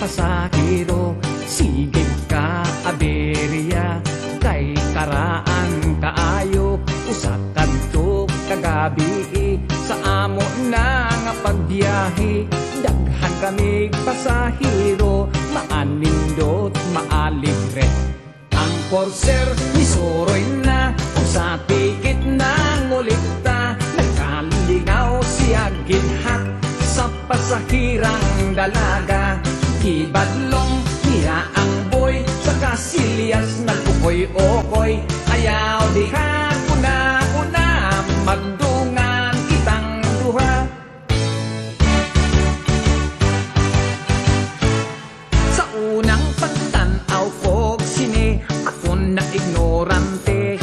pasahero, sigig ka aberya, kay karaan kaayo, usa kadto kagabi, sa amo na nga pagbiyahe, daghan kami pasahero, maanindot maalibre. Ang porser misuroy na, kung sa tikit na ngulikta, nagkalingaw siya ginhat sa pasahirang dalaga. Kibadlong niya ang boy, sa kasilyas nagkukoy-okoy, ayaw diha kuna-kuna, magdungan kitang duha. Sa unang pagtanaw ko sine, ako na ignorante,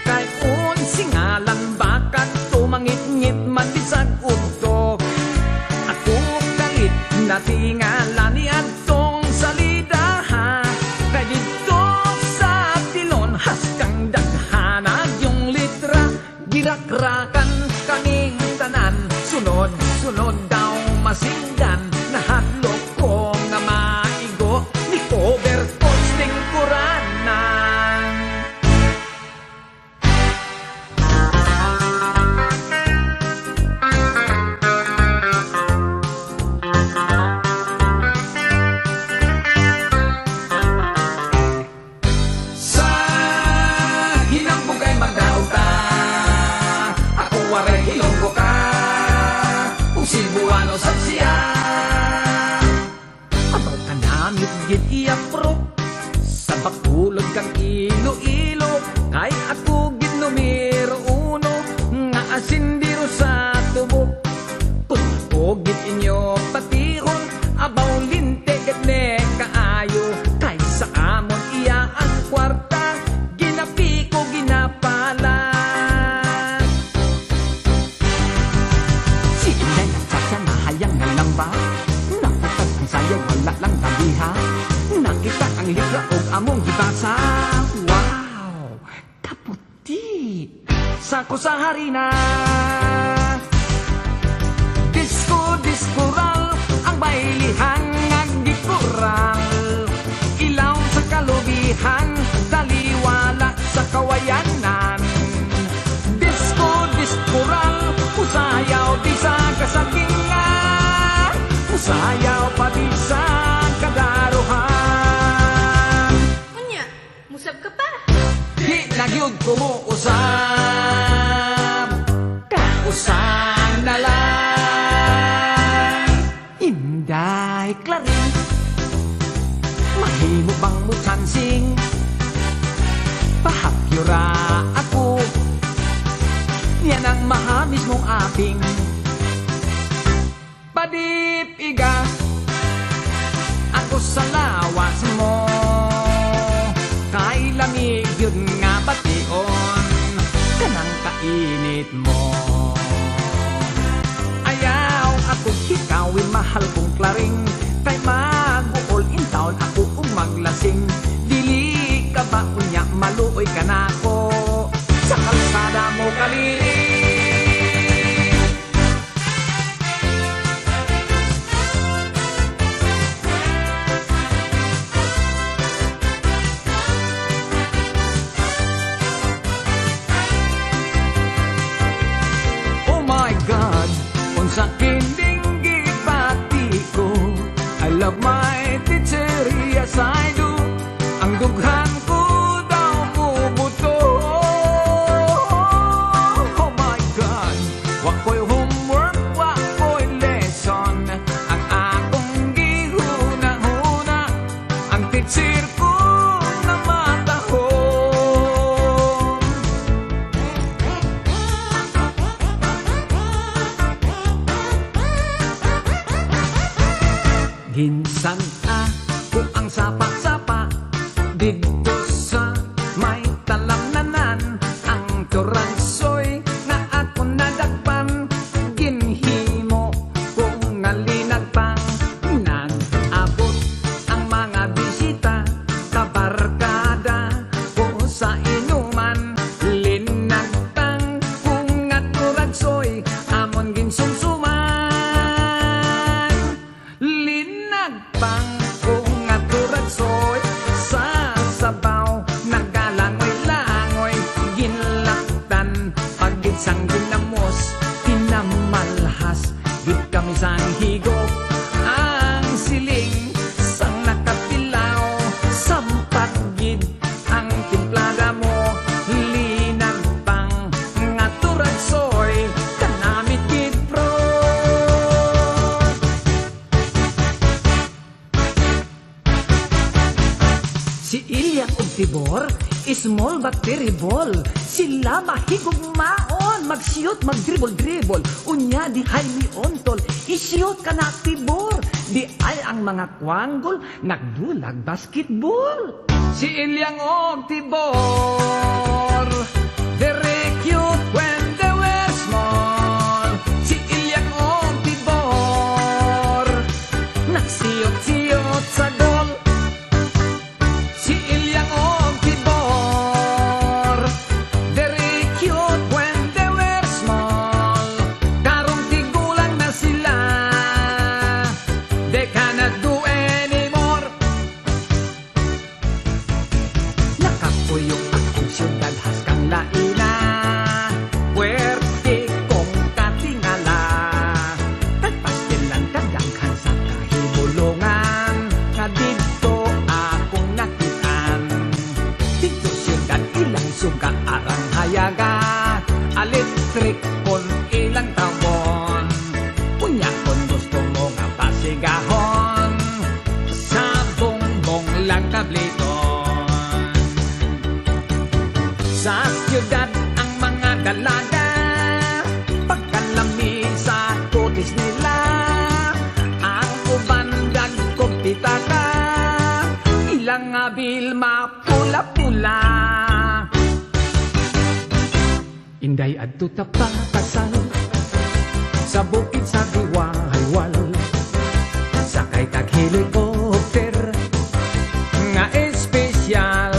kay unsi ngalan bakat tumangit-ngit matisag udto. Ako kalit na tingala ni Adtong salida, kay dito sa tilon haskang daghanag yung litra. Girakrakan kaming tanan, sunod-sunod daw masinggan, nahatlok ko nga maigo, ni cover posting kuranan. Sa hinambugay magdauta, ako waray hilonggo ka, kung Cebuano sa siya. Abaw ka namit gid iapro, sa bakulod kang ilo-ilo, kay ako gid numero uno, nga asindiro sa tubo. Kung ako gid inyo patihon, abaw linte gid ne kaayo, kay sa amon iya ang kwarta, ginapi ko ginapala. Sige na ng sasya na hayang nga lang ba, nakutag ang sayo wala lang tabiha, nakita ang libra o among gibasa. Wow, kaputi sako sa harina. Disco-discoral ang bailihan nagdikural, ilaw sa kalubihan, taliwala sa kawayanan. Disco-discoral, usayaw di sa kasagingan, usayaw pati sa kadaruhan. Unya, musab ka pa. Di nagyod ko mo usab, kausan na lang. Inday klaring, mahimo bang mo chansing, pahakyura ako, yan ang mahamis mong aping. Padip iga, ako sa lawas mo, kay lamig yun nga bation, kanang kainit mo. Ayaw ako hikawin mahal kong klaring, kay mag-uol in town ako maglasing. Dili ka ba unya maluoy ka na ko, sa kalsada mo kaliling. Oh my God, unsa kining gibati ko, I love my teacher, yes I do. Ang dughan ko daw mubuto. Oh my God, wako'y homework, wako'y lesson, ang akong gihuna-huna, ang teacher ko na matahon. Ginsan ako ang sapa-sapa, dito sa may talamnanan, ang turansoy na ako nadagpan, ginhimo kung ngalinag pang nag-abot ang mga bisita, kabarkada ko sa inuman, linagtang kung nga turansoy, amon ginsumsuman, linagpang Si Ilya ug Tibor, small but terrible. Sila mahigugmaon, mag-shoot, mag-dribble-dribble. Unya di hay ontol, i-shoot ka na Tibor. Di ay ang mga kwanggol, nagbulag basketball. Si Ilya ug Tibor, very cute when they were small. Si Ilya ug Tibor, nagsiyot-siyot sa gol. Si Ilya ug Tibor, very cute when they were small. Karong tigulang na sila, they cannot do anymore. Nakapuyok akong siyudad haskang laina, puwerte kong katingala. Tagpastilan kadaghan sa kahibulungan, nga dito akong nakitaan. Dito siyudad ilang suga arang hayaga, electric kon ilang tawon. Unya kon gusto mo nga pasigahon, sa bongbong lang kabliton. Sa siyudad ang mga dalaga, pagkalami sa kutis nila, ang uban dagkog pitaka, ilang abil mapula-pula. Inday adto ta pakasal, sa bukid sa giwahaywal, sakay tag helicopter, nga espesyal.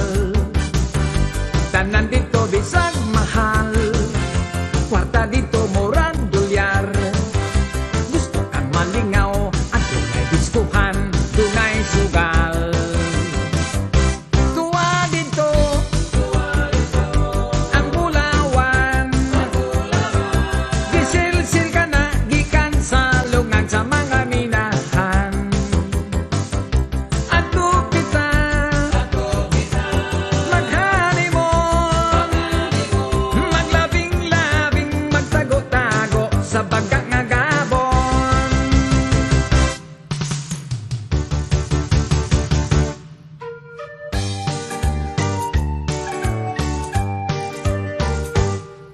Tanan dito bisag mahal, kwarta dito murag dolyar. Gusto kang malingaw at dunay diskuhan, dunay sugal. Tuwa dito ang bulawan, gisilsil ka na gikan sa lungan sa mga minahan. Ato kita mag-honeymoon, maglabing-labing, magtago-tago sa baga nga gabon.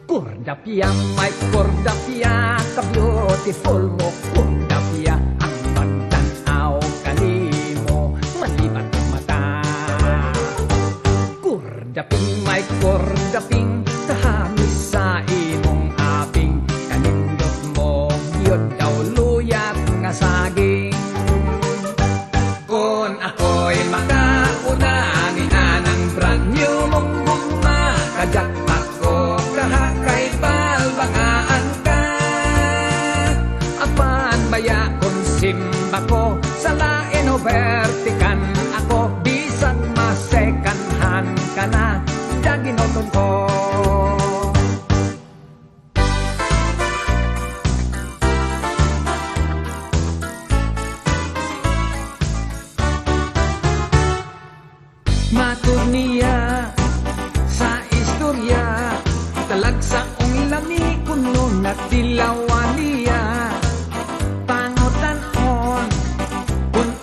Kordapia, may kordapia, ka-beautiful mo, kordapia, ang magtanaw kanimo, malibat ang mata. Kordaping, may kordaping, kahamis sa imong aping, kanindot mo, yun daw luyat nga saging. Kung ako'y makauna, ni anang brand new mong guma, kajakpat ko, kahakay balbangaan ka. Apan baya kung simba ko, sa lain o vertikan ako, bisang masekanhan ka na, daginoton ko. Matur niya sa istorya, talagsaong lami kuno nagdilawan niya. Pangutan-on,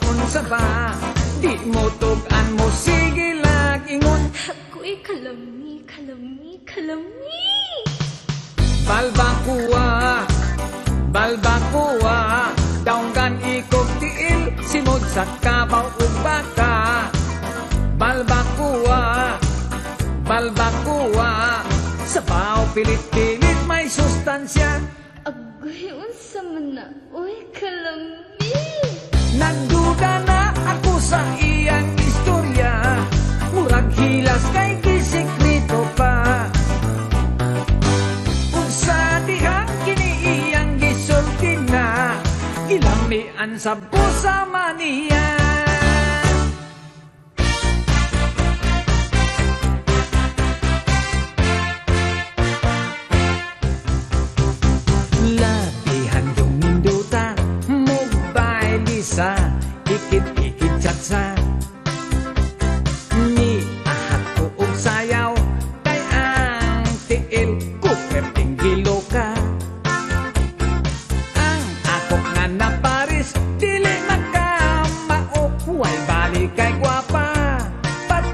unsa ba, di mo tugan mo, sige lag-ingon. Ako'y kalami, kalami, kalami. Balbakuwa, balbakuwa, daunggan ikog tiil, simod sa kabaw ug baka. Balbakuwa, balbakuwa, sa baw pilit-pilit may sustansya. Agoy, unsa man na, uy, kalami. Nagduda na ako sa iyang istorya, murag hilas kay gisekreto pa. Ug sa dihang kini iyang gisulti na, gilamian sa busa maniya. Labihan yung ninduta, mobile isa, ikit-ikit chatsa. Ni ahat ko og sayaw, kay ang tiil ko perting gilo ka. Ang akok nga na Paris, dili makamao, huwag balik kay gwapa. Pag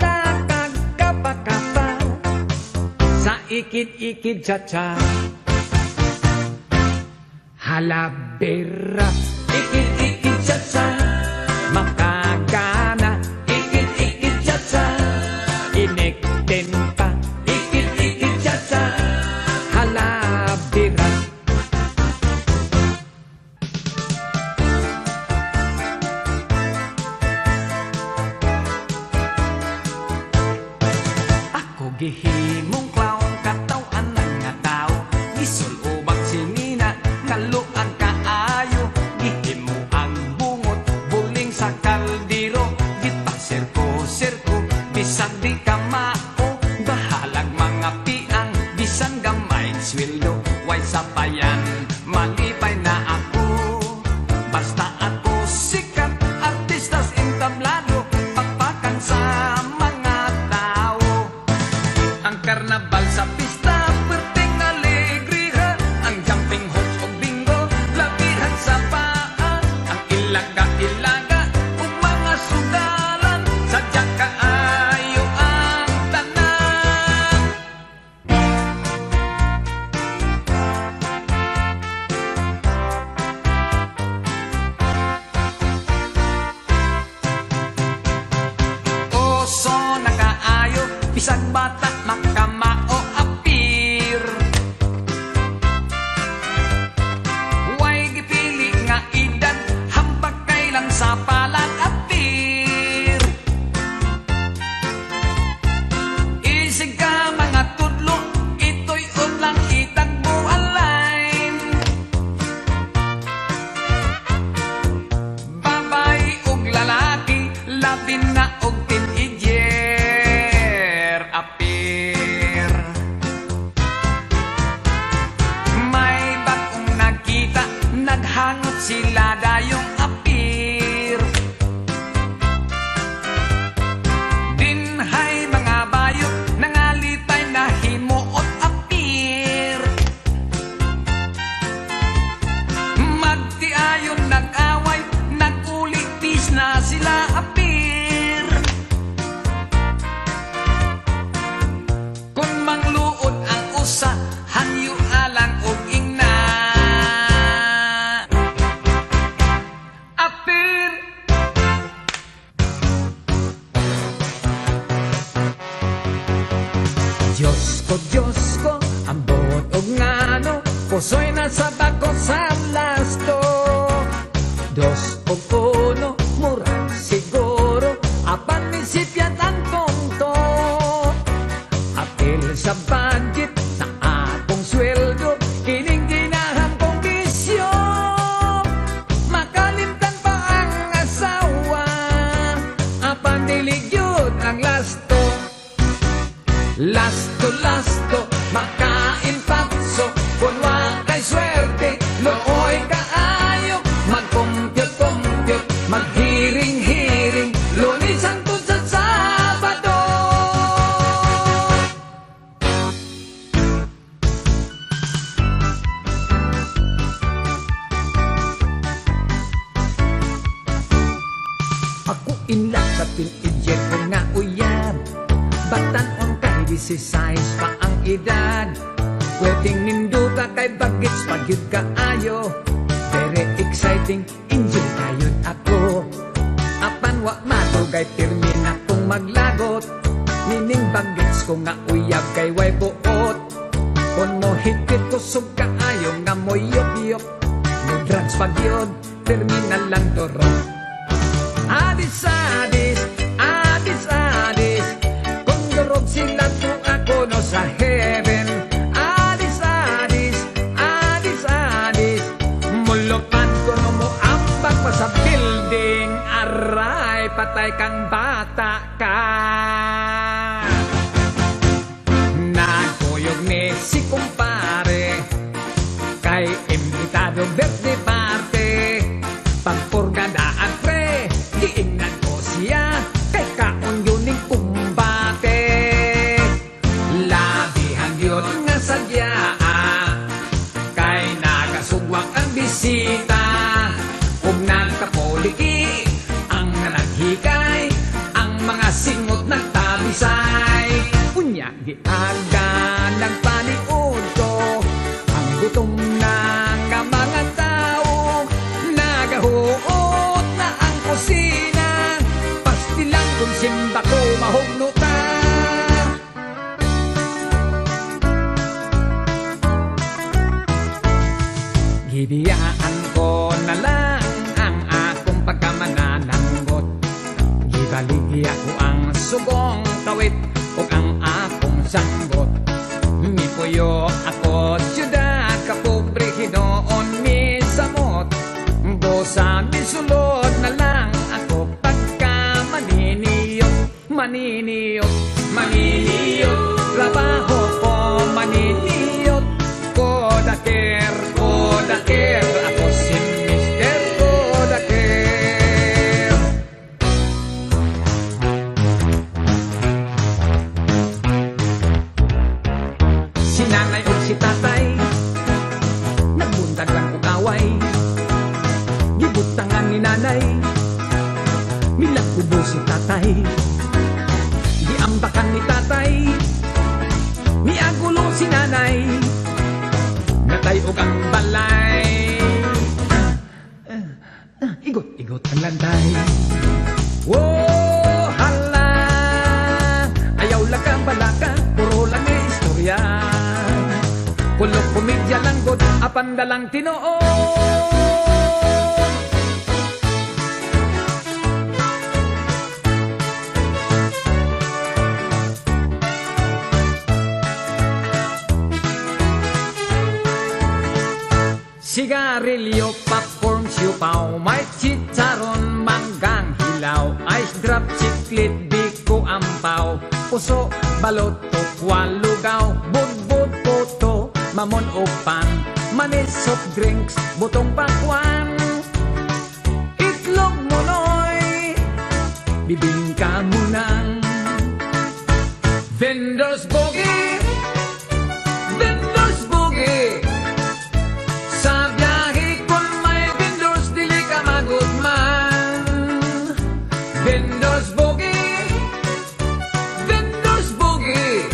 ikid-ikid cha-cha. Halabera, ikid-ikid cha-cha. Makagana, ikid-ikid cha-cha. Iniktin pa, ikid-ikid cha-cha. Halabera. Ako gihimong clown, katawan ng nga tao. Gisulubang sinina, kaluan kaayo. Gihimo ang bungot, buling sa kaldero. Gipasirko-sirko, bisan di ka mao. Bahalag mga piang, bisan gamay sweldo. Way sapayan, malipay na ako. Basta ako sikat, artistas entablado. Pagpakan sa mga tao. Ang karnabal sa pista, perting alegriha. Ang jumping hoops o bingo, labihan sa paa. Ang ilaga-ilaga, o mga sugalan. Sadya kaayo ang tanan. Oso na kaayo, bisag bata makamao apir. Way gipili nga edad, hambak kailan sa palat apir. Isig ka mga tudlo, ito'y udlang itagbo align. Babay ug lalaki, labi na og teenager apir. May bagong nakita, naghangot sila dayong apir. Dinhay mga bayo, nangalitay na himuot apir. Magtiayon nag-away, nag-ulitis na sila apir. Kung mangluod ang usa, hangyo alang og ingna. Apir. Diyos ko, ang buot og ngano, puso'y nasa bako sa lasto. Dos o uno, murag siguro, apan misipyat ang tonto. Apil sa budget, sa akong sweldo, kining ginahang kong bisyo. Makalimtan pa ang asawa, apan diligyod ang lasto. Lasto, makain patso, kung wakay swerte, looy kaayo. Mag-compute, mag-hiring-hiring, Lunes hangtod sa Sabado. Ako inlak sa teenager ko nga uyab. Batanon kay 16 pa ang edad. Pwedeng nindo ka kay bagets pagyud kaayo. Very exciting, enjoy kayod ako. Apan wa matugay pirmin akong maglagot. Mining bagets ko nga uyab kay way buot. Kung mo higpit kusog kaayo nga mo yop-yop. No drugs pagyod, terminal lang toro. Adis-adis, adis-adis, kung durog sila to ako no sa heaven. Adis-adis, adis-adis, mulupan ko no mo ambak pa sa building. Aray, patay kang bata ka. Nagkuyog ni si kumpare, kay imbitado birthday party. Pagpurgadaan pre, giingnan ko siya, kay kaon yun ning kumbate. Labihan yun nga sadya, kay nagasugwak ang bisita. Kung nagkapoliki, ang naghikay, ang mga singot nagtalo. Iya ko ang sugong kawit o ang akong sanggot. Mipuyo ako siyudad kapobre hinoon mi samot. Bosa misulod na lang ako pagka maniniyot, maniniyot, maniniyot. Trabaho ko maniniyot, kodaker, kodaker. Ako si Mr. Kodaker. Si nanay o si tatay nagbuntagan o kaway. Gibutangan ni nanay milagkubo si tatay. Giambakan ni tatay miagulo si nanay. Natay og ang balay. Igot-igot ang landay. Whoa, hala. Ayaw lang ka balaka, puro lang e istorya. Kulok komedya lang god, apan dalang tinoo. Sigarilyo, popcorn, siupaw, may chicharon, manggang hilaw, ice drop, chiclet, biko, ampaw, puso, balot, tokwa, lugaw, budbud, puto, mamon o pan, manis, soft drinks, butong pakwan, itlog monoy, bibingka munang vendors boogie, vendors boogie. Sa biyahe kung may vendors, dili ka magutman. Vendors boogie, vendors boogie.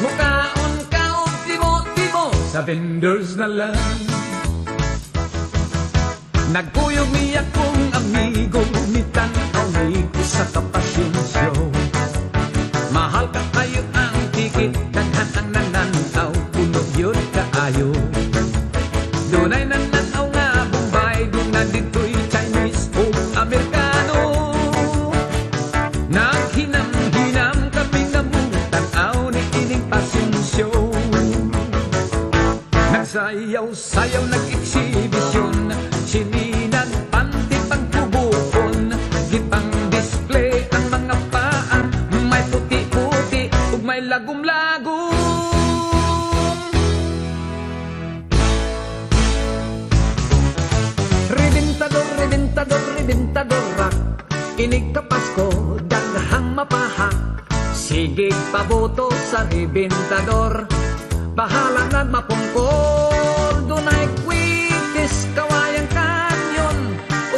Mukaon ka o timo-timo, sa vendors na lang. Nagkuyog niya kong amigo, mitanaw ni ko sa kapasyon show. Mahal ka kayo ang tikit, daghan ang nananaw, puno yun kaayo. Dunay nananaw nga Bombay, doon na dito'y Chinese o Amerikano. Naghinam-hinam kami na mutanaw ni ining passion show. Nagsayaw-sayaw, nag-exhibisyon, sininag panti pang kubukon. Gipang display ang mga paan, may puti-puti ug may lagom-lagom. Reventador, reventador rock. Inig ka Pasko, daghang mapahak. Sige paboto sa reventador. Bahala na mapungkol. Dunay kwitis, kawayang kanyon.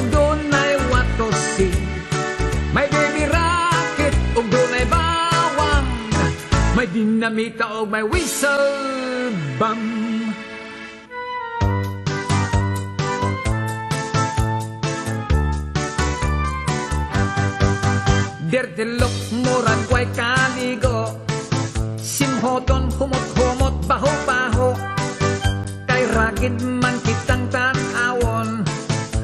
Ug dunay watosi. May baby rocket, ug dunay bawang. May dinamita ug may whistle bomb. Derdelok, murag way kaligo. Simhoton, humot-humot, baho-baho. Kay ragid man kitang tanawon.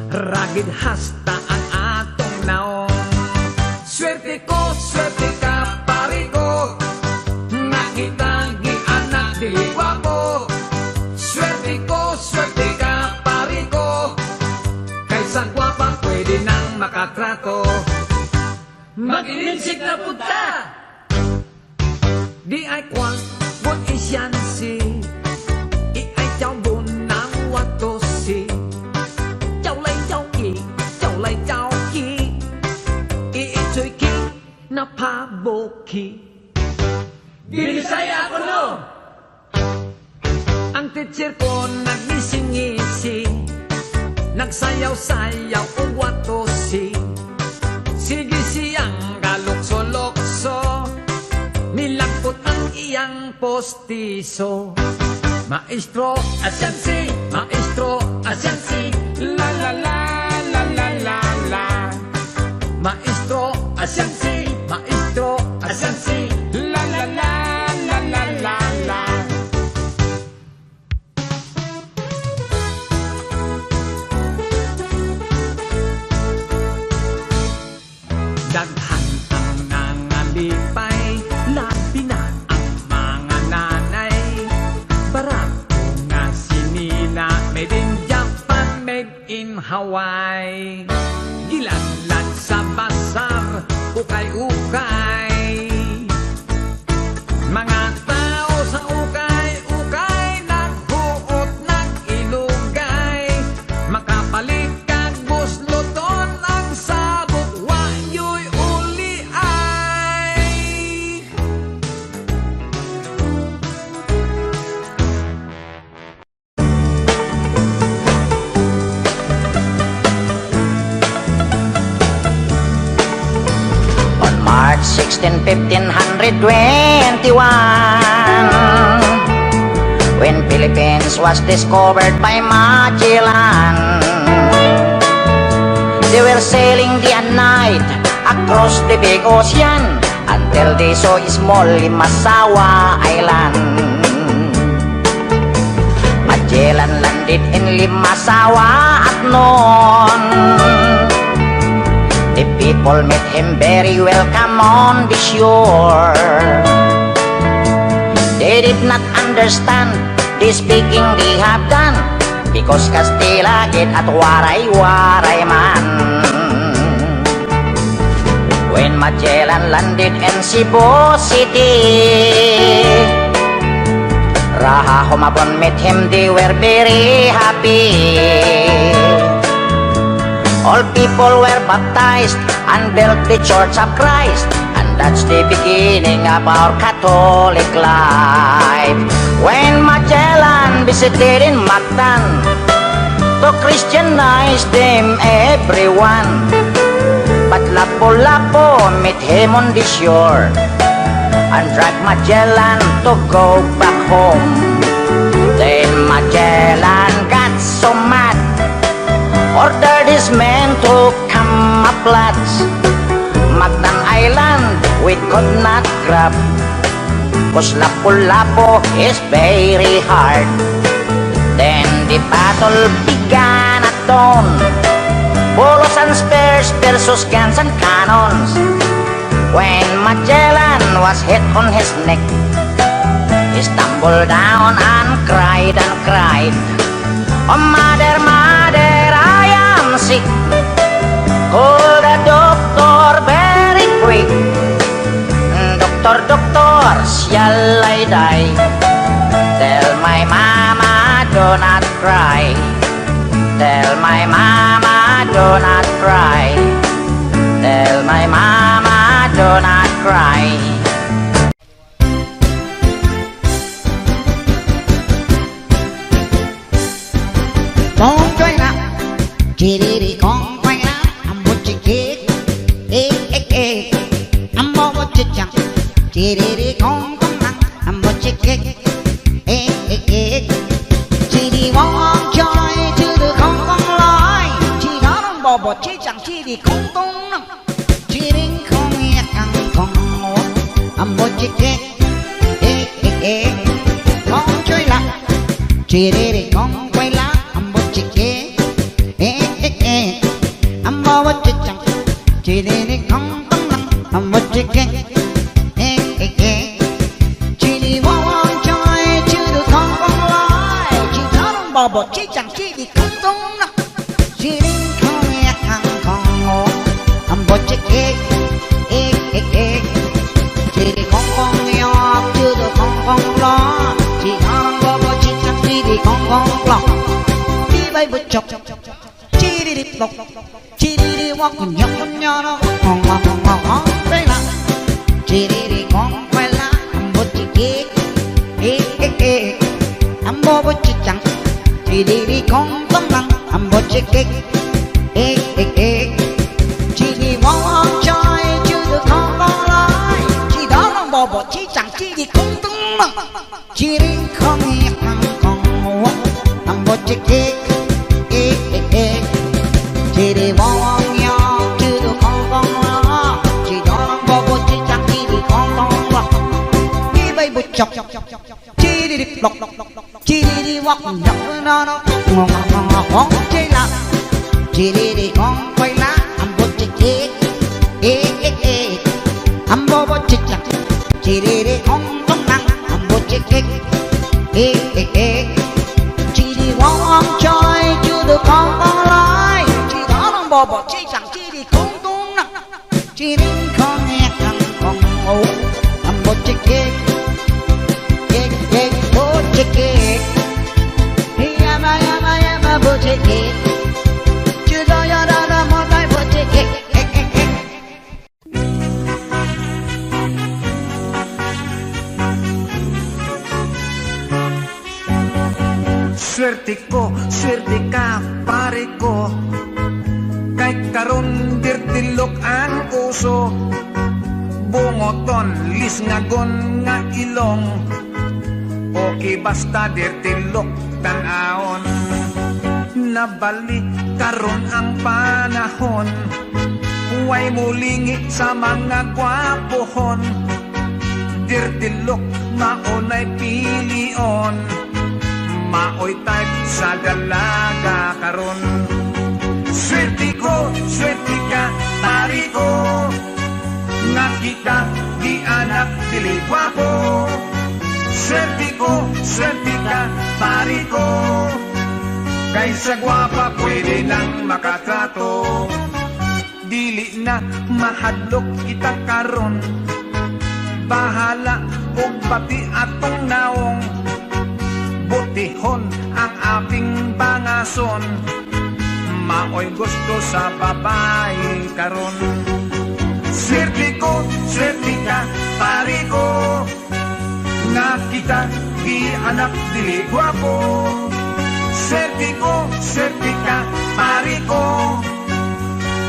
Ragid hasta ang atong naon. Swerte ka, pari ko. Nakita gianak dili gwapo. Swerte ka, pari ko. Kaysa gwapa, pwede nang makatrato. Mag-ininsik na punta. Di ay kwang bun isyansi. I ay chow bun nang watosi. Chow lay chow ki. I ichoy ki na paboki. Binisaya ako no. Ang teacher ko nagnising-ngisi. Nagsayaw-sayaw o watosi. Sige siyang galukso-lokso, milagpot ang iyang postiso. Maestro, asyansi, la la la la la la la. Maestro, asyansi, la la la la la la la. Daghan haway. Gilanlan sa basar, ukay-ukay. Mga tao sa ukay-ukay, naghuot ng ilugay. Makapalit kag busluton ang sabot, wayo'y uli ay. On March 16, 1521, when Philippines was discovered by Magellan, they were sailing day and night across the big ocean until they saw a small Limasawa Island. Magellan landed in Limasawa at noon. The people met him very welcome on the shore. They did not understand the speaking they have done, because Castilla get at waray-waray man. When Magellan landed in Cebu City, Raha Humabon met him, they were very happy. All people were baptized and built the Church of Christ, and that's the beginning of our Catholic life. When Magellan visited in Mactan to Christianize them everyone, but Lapu-Lapu met him on the shore and dragged Magellan to go back home. Then Magellan got so mad, ordered his men to camouflage Mactan Island we could not grab, cause Lapu-Lapu is very hard. Then the battle began at dawn, bolos and spears versus guns and cannons. When Magellan was hit on his neck, he stumbled down and cried and cried, "Oh mother, mother, I am sick. Call the doctor very quick. Doctor, doctor, shall I die? Tell my mama do not cry. Tell my mama do not cry. Tell my mama do not cry." Con quay lại chị đi con quay lại một chị kia ê ê ê một chị chẳng chị đi con nặng một chị kia ê ê ê chị đi mong chơi chứ được không lái, chị đó nó bỏ chị chẳng chị đi không tung nặng, chị đi không nghe căng con một chị kia ê ê ê con chơi lại chị đi con quay lại chị kia ê ê ê một chị chẳng chị đi không tấm lặng một chị kia ê ê ê chị đi mong chơi chứ được không lái, chị đó nó bỏ chị chẳng chị đi không tung nặng, chị đi không nghe thằng con ngộ một chị kia ê ê ê chị đi không nghèo chứ được không lo, chị đó nó bỏ chị chẳng chị đi không lo. Bay bật chọc chi đi đi bọc chi đi đi walk nhóc nhóc nó ngon đây là chi đi đi con quay lá một chi kia ê ê ê một chi chẳng chi đi đi con tấm lăng một chi kia ê ê ê chi đi walk chơi chứ được không lái, chi đó nó bỏ chi chẳng chi đi không tấm lăng, chi đi không nghe thằng con ngủ một chi kia chị đi mong nhau chứ được không lo, chị đó bỏ bột chị chẳng đi vì không lo, đi bay bột chọc chị đi lọc chị đi walk nhóc nó ngon chơi là chị đi con quay lá bột chị kia ê ê ê bỏ bột chị chẳng chị đi không tấm năng bột chị kia ê ê ê chị đi walk chơi chứ được không lái, bobo chichang chiri kong kong na chiring kong yakang kong oh ambo chikik kik kik bo chikik yama yama yama bo chikik chudo yara ra mo dai bo chikik Swerte ko, swerte ka, pare ko. Kay karon dirtilok ang uso. Bungoton, lisngagon nga ilong. Okay basta dirtilok tanaon. Nabalik karon ang panahon. Huway mulingi sa mga gwapohon. Dirtilok maunay pilion. Maoy type sa dalaga karon. Swerte ko, swerte ka, pari ko. Nga kita, di anak, dili gwapo. Swerte ko, swerte ka, pari ko. Kaysa gwapa, pwede nang makatrato. Dili na mahadlok kita karon. Bahala, o pati atong naong. Butihon ang aking bangason. Maoy gusto sa babae karon. Swerte ko, swerte ka, pari ko. Nga kita, di anak, dili gwapo. Swerte ko, swerte ka, pari ko.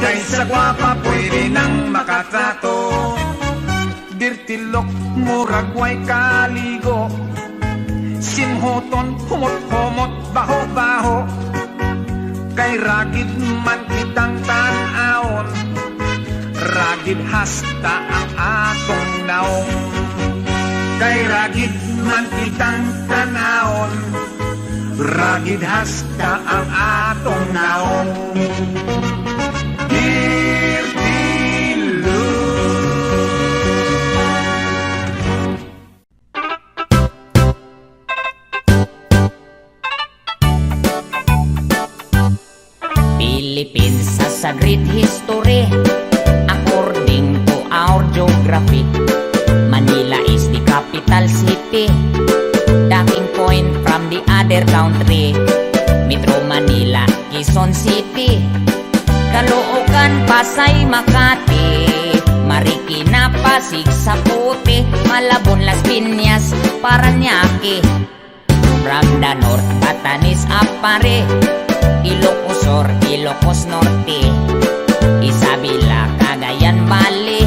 Kaysa gwapa, pwede nang makatrato. Dirtilok, muragway kaligo. Sinhoton, humot-humot, baho-baho. Kay ragid man kitang tanaon. Ragid hasta ang atong naong. Kay ragid man kitang tanaon. Ragid hasta ang atong naong. Philippines has a great history according to our geography. Manila is the capital city, docking point from the other country. Metro Manila, Quezon City, Caloocan, Pasay, Makati, Marikina, Pasig, Saputi, Malabon, Las Piñas, Parañaque. From the north, Batanes, Apare, Ilocos Sur, Ilocos Norte, Isabela, Cagayan Valley,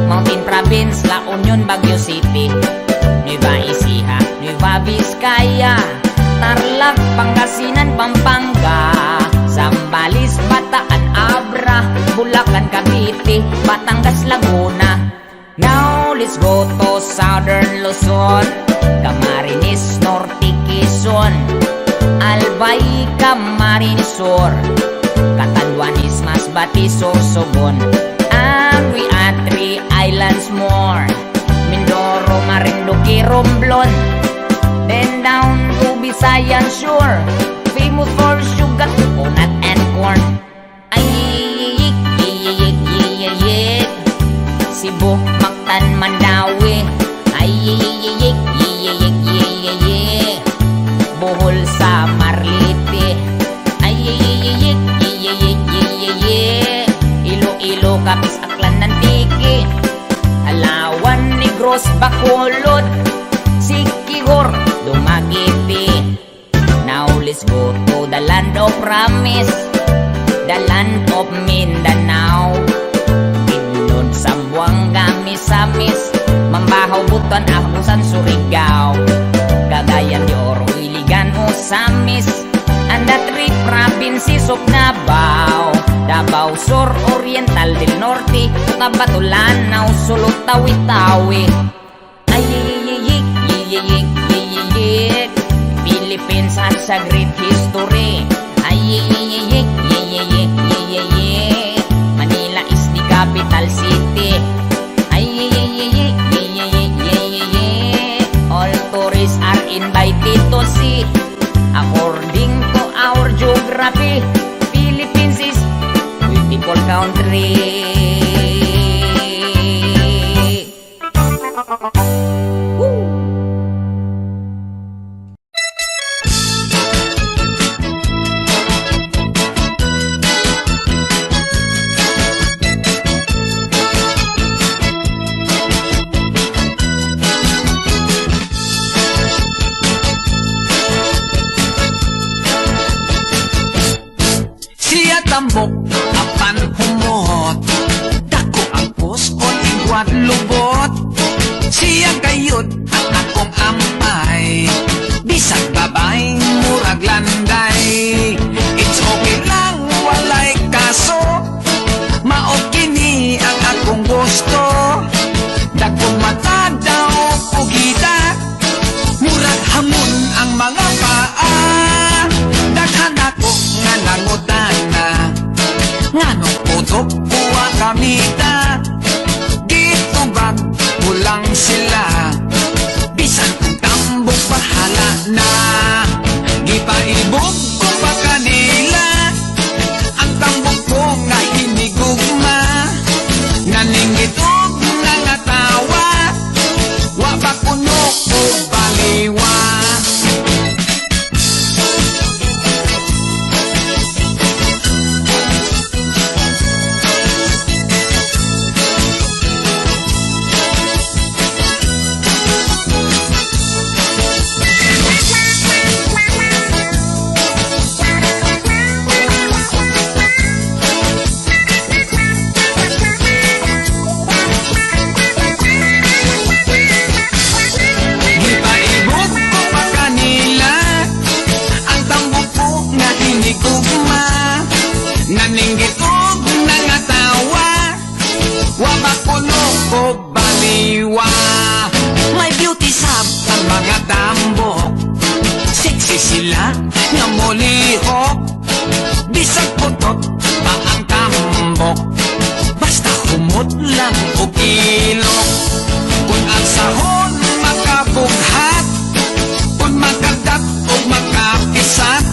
Mountain Province, La Union, Baguio City, Nueva Ecija, Nueva Vizcaya, Tarlac, Pangasinan, Pampanga, Zambales, Bataan, Abra, Bulacan, Cavite, Batangas, Laguna. Now let's go to Southern Luzon, Camarines, Norte, Quezon, Albay, Camarines Sur, Catanduanes, Masbate, Sorsogon, and we add 3 islands more, Mindoro, Marinduque, Romblon, then down to Visayan Shore, famous for sugar, coconut, and corn. Ayik, yiyik, yiyik, Cebu, Mactan, Mandawi, ayik, yiyik, yiyik, Bohol, Samar, Leyte, ayik, yiyik, yiyik, Iloilo, Capiz, Aklan, Antique, Alawan, Negros, Bacolod, Siquijor, Dumaguete. Now let's go to the land of promise, the land of Mindanao, Bidlod, Zamboanga, Misamis, Mambahaw, Butuan, Abusan, Surigao, Cagayan de Oro, Iligan, Osamis, and the 3 provinces of Davao, Davao Sur, Oriental del Norte, Cotabato, Lanao, Sulu, Tawi-Tawi. Ayik, yiyik, yiyik, Philippines has a great history. Ayik, yiyik, yiyik, Manila is the capital city. Ayik, yiyik, yiyik, all tourists are invited to see. According to our geography, Philippines is whole country. Siya tambok, apan humot. Dako ang puskon, igwat lubot. Siya kayot, ang akong ampay. Bisag babay, murag landay. It's okay lang, walay kaso. Maot kini ang akong gusto. Dakong mata daw, pugita. Murag hamon ang mga paa. Daghan ako nga nangutana. Nganong putok buwa kamita. Dito bag kulang sila. Bisan kung tambok bahala na. Gipaibog ko pa kanila. Ang tambok ko nga hinigugma. Naninggitog nangatawa. Wa ba kuno o baliwa. Gipaibog ko pa kanila. Ang tambok ko nga hinigugma. Naninggitog nangatawa. Wa ba kuno o baliwa. May beauty sab ang mga tambok. Sexy sila nga molihok. Bisag putot pa ang tambok. Basta humot lang o kilok. Kung ang sahon makabughat, kung makagat o makapisat,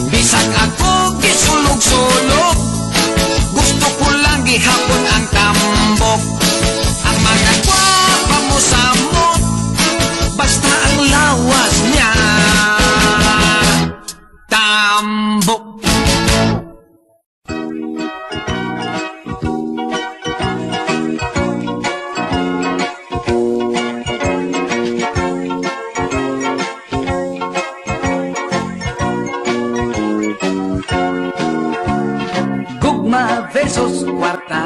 bisag ako gisulog-sulog. Gusto ko lang gihapon ang tambok. Ang mga gwapa mo samot, basta ang lawas niya tambok. Gugma versus kwarta.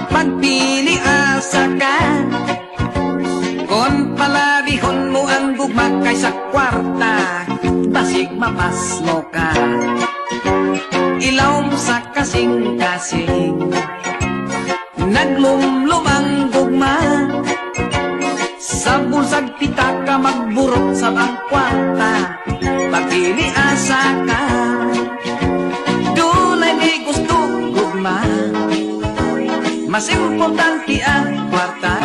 Pagpili asa ka. Kon palabihon mo ang gugma kaysa kwarta, basig mapasmo ka. Ilaw sa kasing-kasing, naglumlum ang gugma. Sa bulsag pitaka magburot sa bang kwarta, pagpili asa ka. Dunay di gusto gugma, mas importante ang kwarta.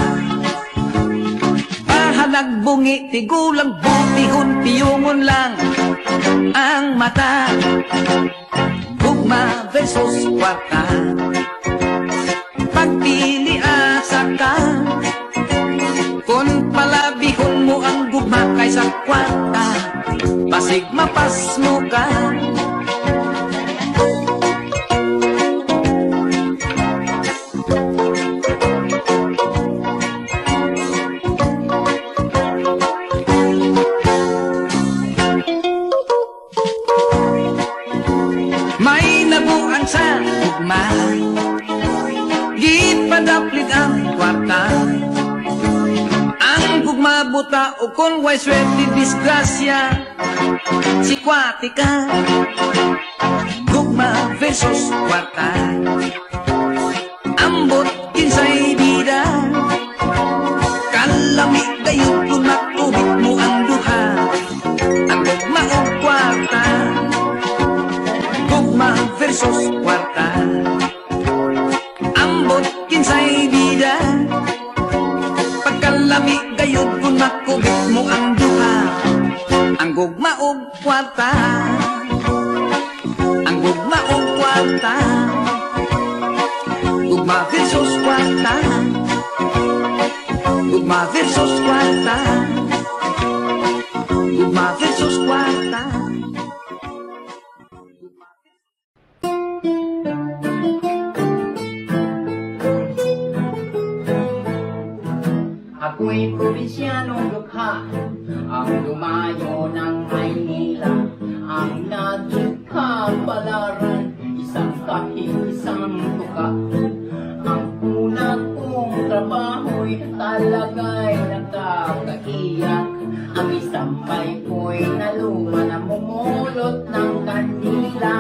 Nagbungi, tigulang butihon, piyungon lang ang mata. Gugma versus kwarta, pagpili asa ka. Kung palabihon mo ang gugma kaysa kwarta, basig mapas mo ka. Sa gugma, gipadaplit ang kwarta. Ang gugma buta o kung way swerte disgrasya, sikwati ka. Gugma versus kwarta, ambot kinsay bida. Kalami kayo kung makubit mo ang duha. Ang gugma o kwarta, gugma versus kwarta, ambot kinsay bida. Pagkalami gayod kung makubit mo ang duha. Ang gugma o kwarta, ang gugma o kwarta. Gugma versus kwarta. Gugma versus kwarta. Gugma versus kwarta. Ako'y probinsyanong lukha, ang lumayo ng Maynila, ang naging kapalaran, isang kahit isang tuka. Ang una kong trabaho'y talaga'y nakakaiyak, ang isang may ko'y naluma na mumulot ng kandila.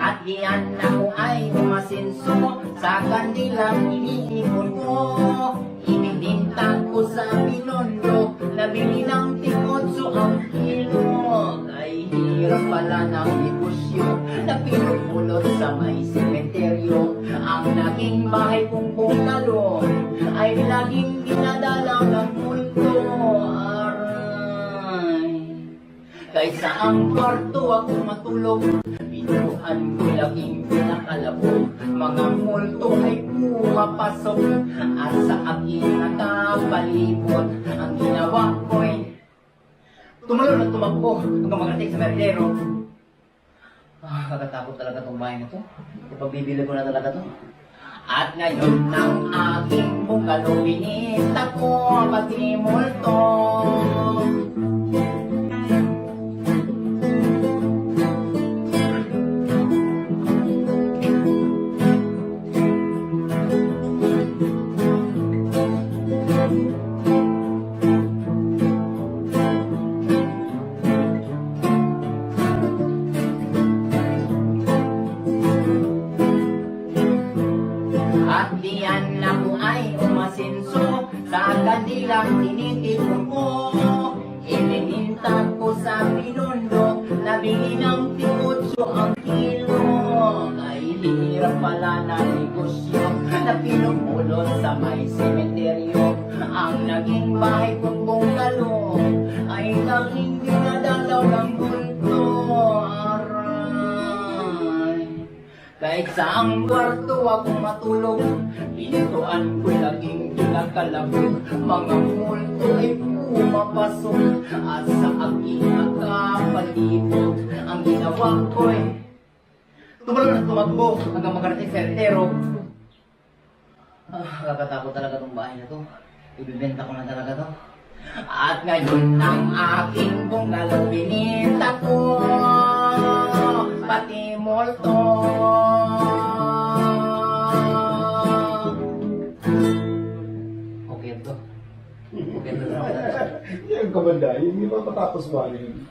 At diyan ako ay umasinso sa kandilang iniipon ko. Ininintag ko sa Binondo, nabili ng tingotso ang kilo. Ay hirap pala ng negosyo na pinupulot sa may sementeryo. Ang naging bahay kong bungalo ay laging dinadalaw ng multo. Aray, kaysa ang kwarto ako matulog, pinuhan ko laging pinakalabog. Mga multo ay pumapasok at sa aking nakapalibot. Ang ginawa ko'y tumalon at tumakbo hanggang makarating sa merdero. Kakatakot talaga itong bahay na to. Ipagbibili ko na talaga to. At ngayon ng aking bungalo, binita ko pati multo. At diyan ako ay umasinso sa kandilang tinitipon ko. Ininintag ko sa Binondo, nabili ng tingotso ang kilo. Ay hirap pala na negosyo na pinupulot sa may sementeryo. Ang naging bahay kong bungalo ay tanging dinadalaw ng bulto. Kahit sa ang kwarto ako matulog, pinituan ko laging pinakalabog. Mga multo ay pumapasok at sa aking nakapalibot. Ang ginawa ko ay tumalon at tumakbo hanggang makarating sa merdero. Kakatakot talaga tong bahay na to. Ibibenta ko na talaga to. At ngayon ang aking bungalo, binita ko pati multo. Okay to. Okay to. Yan kamanda, hindi ba matapos ba yun?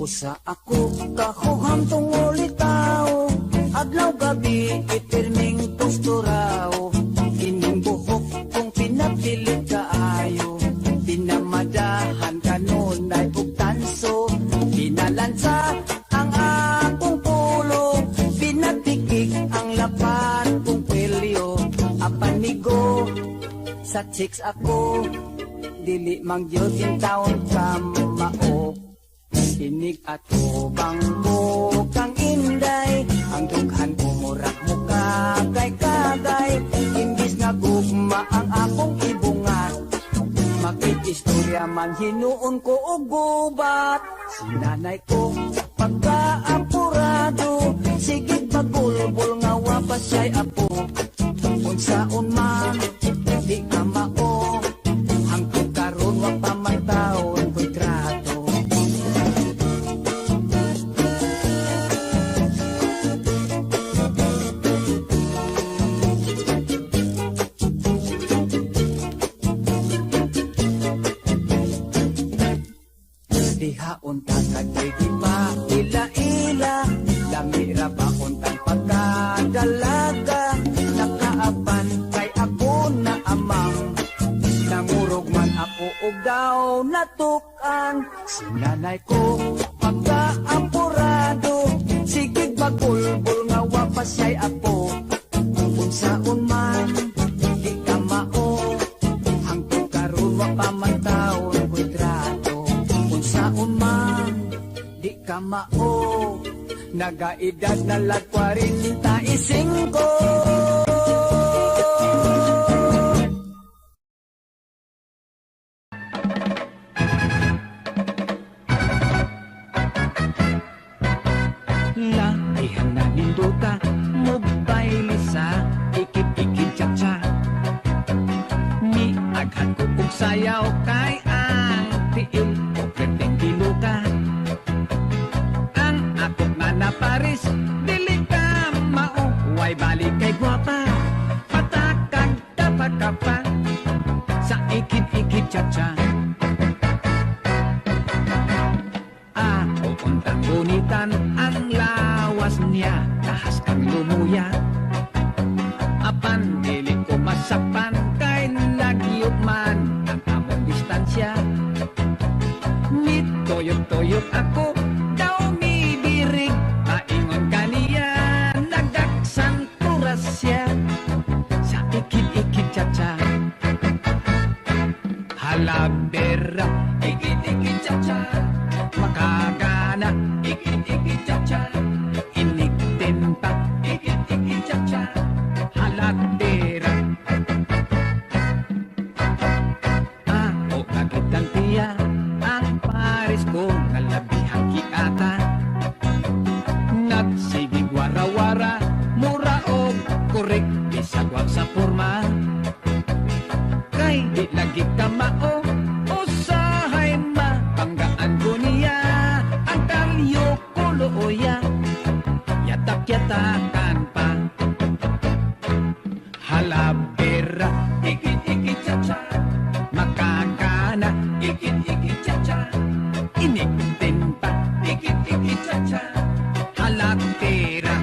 Usa ako kahuham tungol itaw, adlaw gabi itirming posturaw. Kining buhok kong pinapilit kaayo, pinamadahan kanunay ug tanso. Pinalansa ang akong pulo, pinatikik ang lapat kong kwelyo. Apanigo sa chicks ako, dili mang gyud in taon ka mao. Sinig at ubang mo kang inday, ang dughan ko murak mo kagay-kagay. Imbis nga gugma ang akong ibungat, makikistorya man hinuon ko og gubat. Si nanay ko pagkaapurado, sige magulbol nga wapas siya'y apo. Unsaon man di ka mao, hangtod karon wa pa man taon ko'y trato. Dihaon tatag kay di pa ila-ila, lamira ba untan pagkadalaga. Nakaapan kay ako na amang, nangurog man ako og daw natukan. Si nanay ko pagkaapurado, sige bagulbol nga wapas siya'y apo. Unsaon man di ka mao, hangtod karon wa pa mao, nagaedad na lag 45. Laihan na ninduta, mobile sa ikip-ikip cha-cha. Ni aghan ko kong sayaw kay ang tiil o preteng kiluka. Ang akot nga na Paris, dili ka mao, way balik kay guwapa. Patakag dapat ka pa sa ikip-ikip cha-cha. Untang gunitan ang lawas niya, tahas kang lumuya. Apan dili ko masapan kay nagyup man ang among distansya. Nitoyok-toyok ako, daw mibirig, paingon kaniya, nagdaksan turas siya sa ikit-ikit cha-cha. Halabera, ikit-ikit cha-cha, makagana, ikit-ikit cha-cha, iniktimpa, ikit-ikit cha-cha, halatera. Ako kagitan tiya, ang Paris ko ngalabihang kiata. Nagsigig wara-wara, mura o korek, bisag wag sa forma. Kay di lagi ka mao, usahay ma, banggaan ko niya, ang kalyo kulooya, yatak-yatakan pa. Halabera, ikit-ikit cha-cha, makakana, ikit-ikit cha-cha, iniktin pa, ikit-ikit cha-cha, halatera.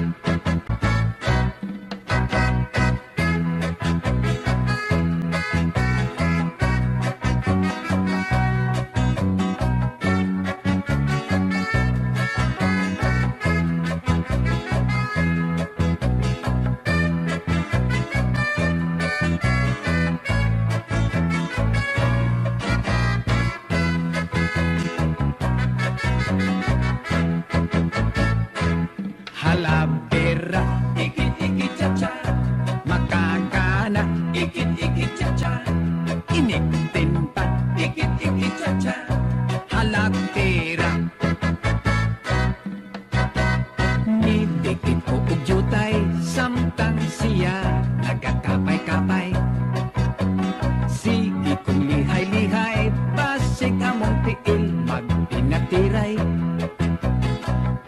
Halabera, ikit-ikit cha-cha, makakana, ikit-ikit cha-cha, iniktin pa, ikit-ikit cha-cha, halatera. Nidikit ko og jutay, samtang siya nagakapay-kapay. Sige kong lihay-lihay, basig among tiil, magpinatiray.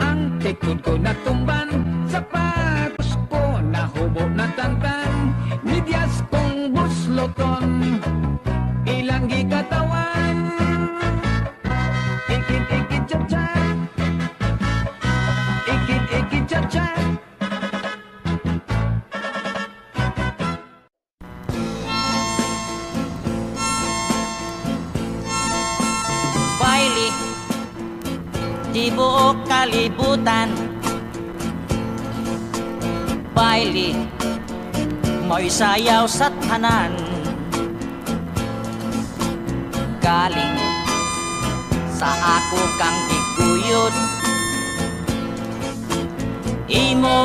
Ang tikod ko natumban, sapatos ko nahubo na tantan, midyas kong busloton, ilang gikatawan. Ikit-ikit cha-cha, ikit-ikit cha-cha. Baili di buong kalibutan. Baili mo'y sayaw sa tanan. Galing sa ako kang giguyod, imo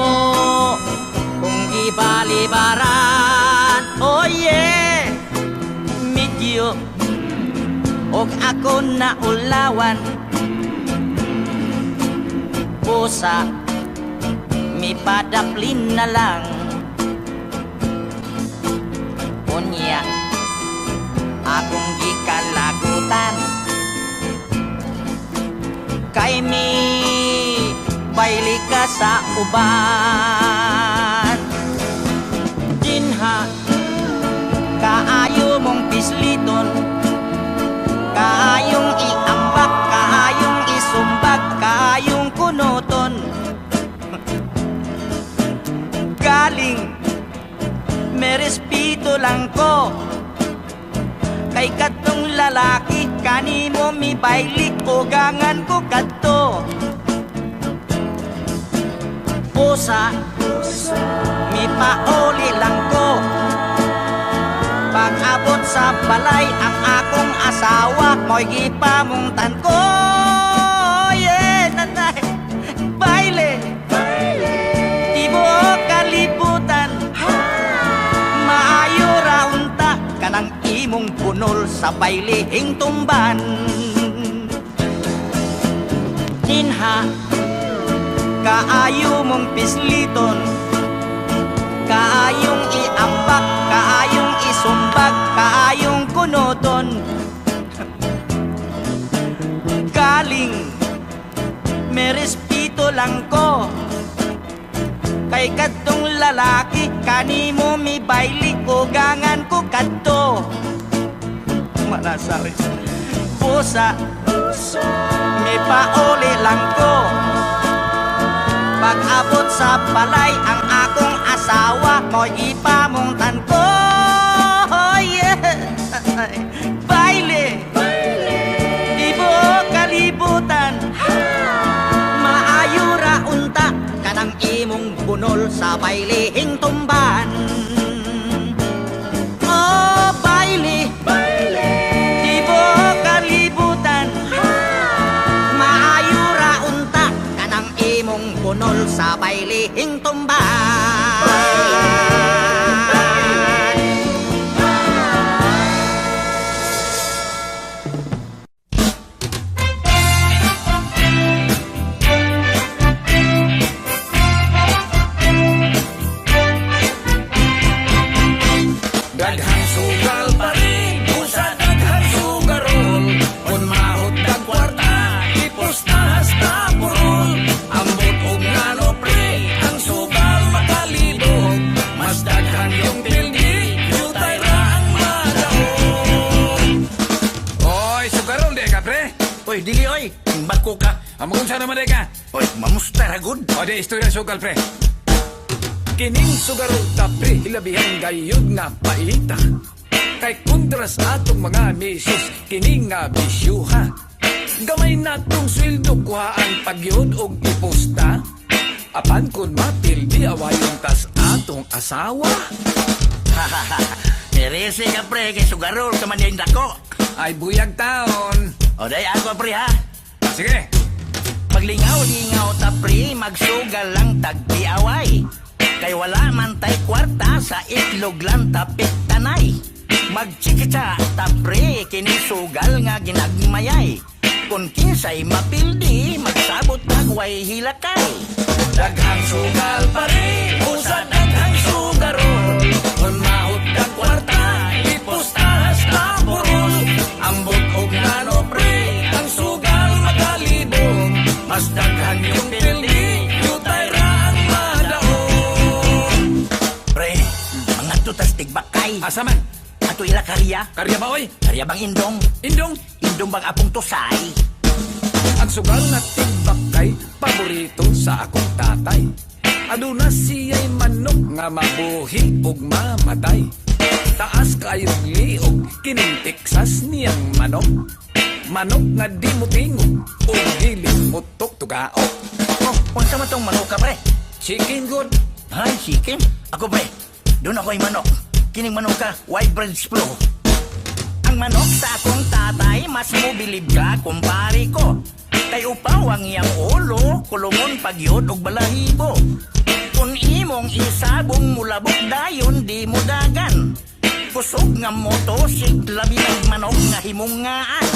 kung gibalibaran. Oh yeah, medyo og ako na ulawan. Pusa, mi padaplin na lang. Unya, akong gikalagutan. Kay mi, baili ka sa uban. Dinha, kaayo mong pisliton, kaayong iambak, kaayong isumbag, kaayong kunoton. Galing, may respeto lang ko kay katong lalaki, kanimo mi bailik o gangan ko kadto. Pusa, mi pauli lang ko, pag-abot sa balay ang akong asawa, mo'y gipamungtan ko. Yeah, nanay. imong punol sa bailihing tumban. Ninha, kaayo mong pisliton, kaayong iambak, kaayong isumbag, kaayong kunoton. Galing, may respeto lang ko kay kadtong lalaki, kanimo mi baili ko gangan ko kadto. Manasari pusa, may pauli lang ko pag-abot sa balay ang akong asawa mo'y ipamungtan ko. Yeah. Baile, ibo kalibutan, maayo ra unta kanang imong bunol sa bailihing tumban. Oh, baile, ibo kalibutan, maayo ra unta kanang imong bunol sa bailihing tumban. Daghang sugal pa rin, usa daghang sugarol. Kung mahot ng kwarta, ipustahas na purol. Ambot og ngano pre, ang sugal makalibog. Mas daghan yung pildi, yutay ra ang madaog. Oy, sugarol de ka pre? Oy, dili oy, bako ka. Among sa naman de ka? Oy, mamusta ra gud. O de istorya sugal pre. Kining sugarol ta pre, hilabihan gayud nga paita. Kay kontras atong mga misis, kining nga bisyuha. Gamay natong sweldo kuhaan pagyod og iposta. Apan kun mapildi awayon tas atong asawa. Merese ka pre, kay sugarol ka man yung dako. Ay buyag taon. O day ako pre ha. Sige. Paglingaw-lingaw ta pre, magsugal lang tagdiaway. Kay wala man tay kwarta, sa itlog lang tapit tanay. Magchikita ta pre, kinisugal nga ginagmayay. Kung kinsay mapildi, magsabot nagway hilakay. Daghang sugal pa rin, usa daghang sugarol. Kung maot kang kwarta, ipustahas na purol. Ambot og nano pre, ang sugal makalibog. Mas daghan yung pildi, yutay ra ang madaog. Pre, mga tutas tigbakay. Asa man? Ato ila karya. Karya ba oy? Karya bang indong? Indong, Indong bang apong tusay? ang sugal na tigbakay, paborito sa akong tatay. Aduna siya'y manok nga mabuhi ug mamatay. Taas kayong liog, kining Texas niyang manok. Manok nga di mo tingog, o dili mo tuktugaok. Oh, unsa man tong manok ka, pre? Chicken good. Ay, chicken? Ako, pre. Doon ako'y manok. Kining manok ka, white bread flow. Ang manok sa akong tatay, mas mobilib ka, kumpari ko. Kay upaw ang iyang ulo, kulungon pagyod og balahibo. Kung imong isabong mulabok dayon, di mo dagan. Kusog nga motosik, labi ng manok nga himungaan.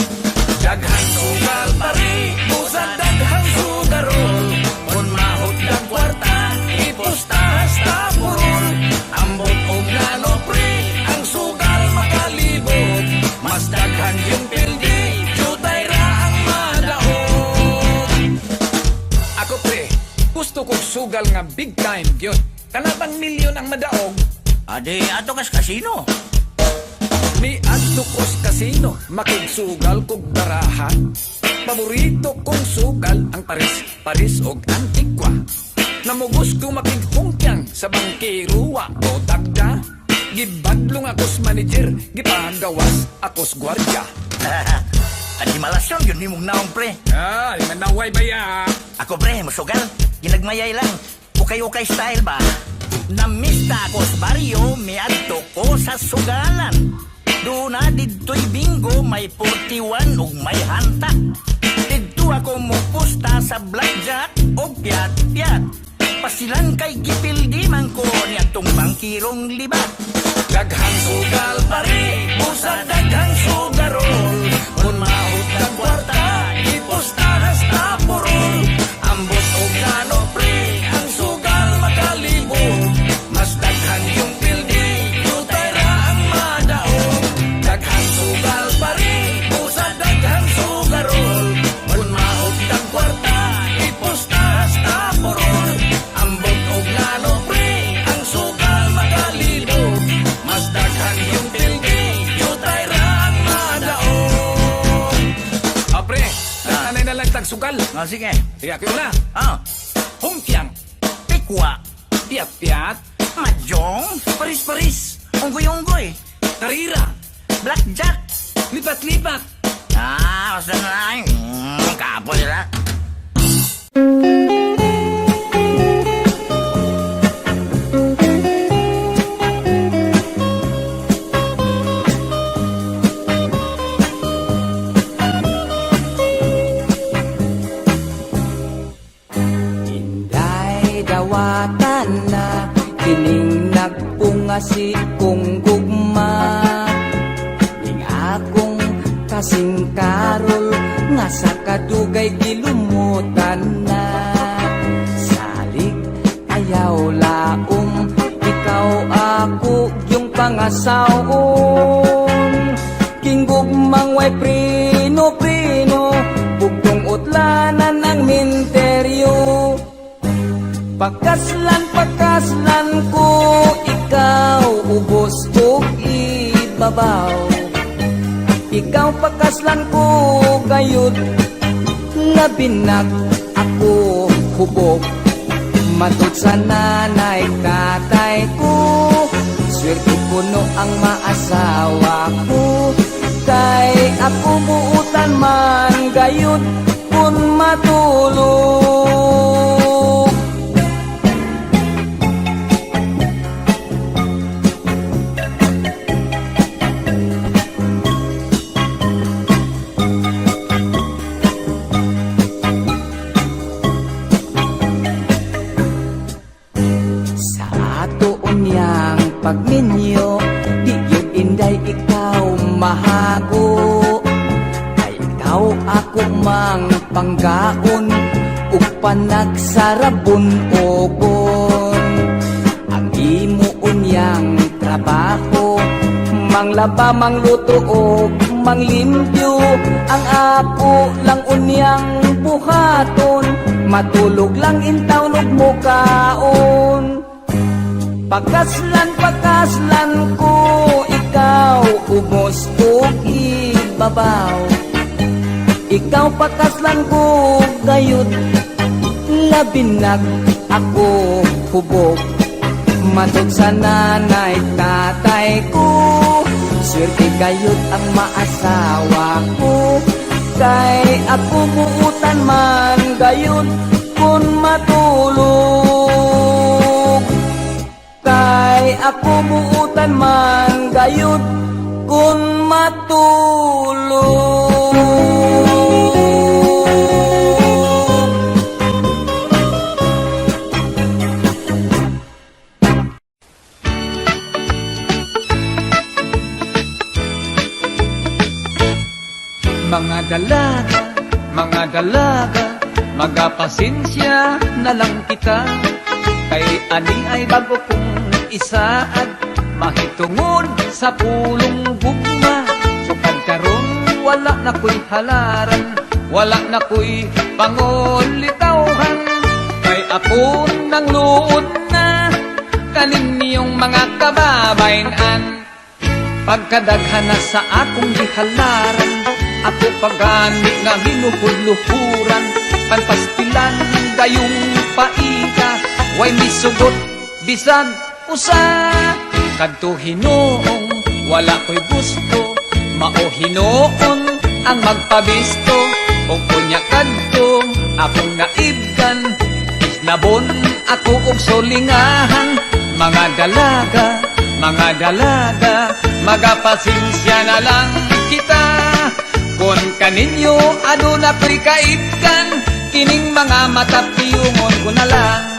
Daghang sugal pari, busa daghang sugarol. Kung mahot ng kwarta, ipustahas na purol. Ambot og nano pre, ang sugal makalibog. Mas daghan yung pildi, jutay ra ang madaog. Ako pre, gusto kong sugal nga big time yun. Kanabang milyon ang madaog. Ade, ato kas kasino. Ni adto kos kasino, makigsugal kog barahan. Paborito kong sugal ang Paris og Antigua. Namugos ko makighungkyang sa bangkiruwa o tagda. Gibadlong akos manager, gipagawas akos gwardiya. Animalasyon, yun ni mong naong, pre. Ay, manaway ba ya? Ako, pre, musugal. Ginagmayay lang. Ukay-ukay style ba? Namista ako sa baryo, may adto ko sa sugalan. Doon na dito'y bingo, may 41 ug may hanta. Dito ako mupusta sa blackjack o piat-piat. Pasilan kay gipildi man ko niya tong bangkirong libat. Daghang sugal pari, busa lokal. Sige. Sige, kayo na. Humpiang. Pikwa. Piat-piat. Mahjong. Paris-paris. Unggoy-unggoy. Karira. Blackjack. Lipat-lipat. Basta na lang. Kapoy na. Inday dawatan na kining nagpungasi kong gugma ning akong kasing karol nga sa kadugay gilumutan na salig ayaw laom ikaw ako yung pangasawon king gugmang way prino-prino bugtong utlanan ng minteryo Pakaslan ko ikaw ubos kog ibabaw Ikaw pakaslan ko gayud labinag ako hubog Matod sa nanay tatay ko Swerte ko no ang maasawa ko Kay ako buutan man gayud kun matulog pagminyo, di yun inday ikaw mahago Ay ikaw ako mang panggaon ug panagsarabon ogon Ang imo unyang trabaho manglaba, mangluto o manglimpyo Ang ako lang unyang buhaton matulog lang intaw ug mukaon Pakaslan ko ikaw ubos kog ibabaw Ikaw pakaslan ko gayud labinag ako hubog Matod sa nanay tatay ko Swerte gayud ang maasawa ko Kay ako buutan man gayud kun matulog Kay ako buutan man gayud kun matulog Mga dalaga, magapasensya na lang kita Kay ani ay bago kong isaad Mahitungod sa pulong gugma Sukad karon wala na ko'y halaran Wala na ko'y pangulitawhan Kay ako nang luod na Kanin niyong mga kababayan Pagkadaghan na sa akong gihalaran Ako pagani nga hinuhuluhuran Panpastilan gayong paika Way misugot bisag usa Kadto hinoong wala ko'y gusto Mao hinoon ang magpabisto Kung kunya kadto akong naibgan Isnabon ako og solingahan Mga dalaga Magapasensya na lang kita Kung kaninyo aduna ko'y kaibgan Kining mga matapiyungon ko na lang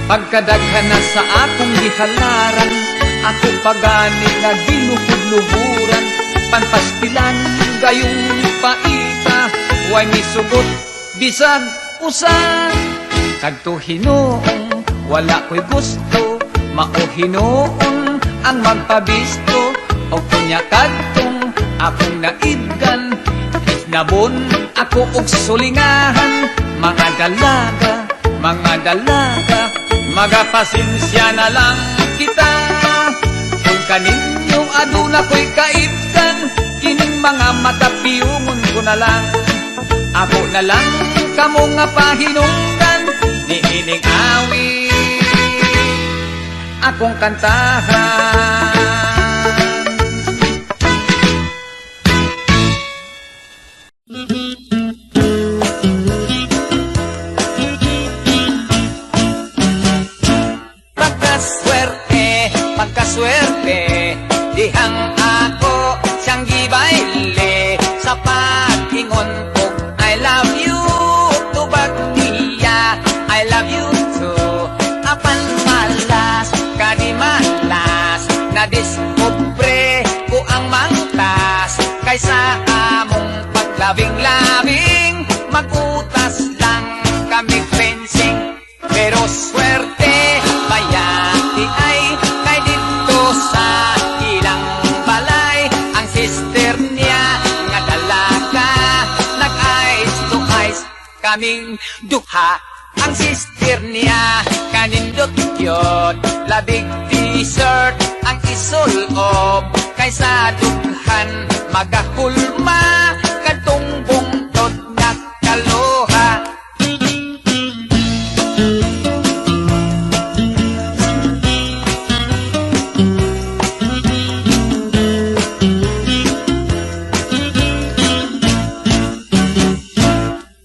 Pagkadaghan na sa akong gihalaran Ako pagani nga ginuhudluhuran Panpastilan gayong paita Way misugot bisag usa Kadto hinuon, wala ko'y gusto, mao hinuon ang magpabisto. O kunya kadtong akong naidgan, isnabon ako og sulingahan. Mga dalaga, magapasensya na lang kita. Kung kaninyo aduna ko'y kaibdan, kining mga matapiyungon ko na lang. Ako na lang kamo nga pahinungdan, niining awit akong kantahan. Pagkaswerte, dihang ako siyang gibayle sa pag-ingon kog I love you, tubag niya I love you too. Apan malas, kadi malas, nadiskubre ko ang mangtas, kaysa among paglabing-labing, magutas lang kami fencing. Pero swerte, bayati ay kay dito sa ilang balay, ang sister niya nga dalaga, nag-eyes to eyes kaming duha. Ang sister niya kanindot yun, labig t-shirt ang isulob, kaysa dughan magahulma kadtong bungtod nga kaluha.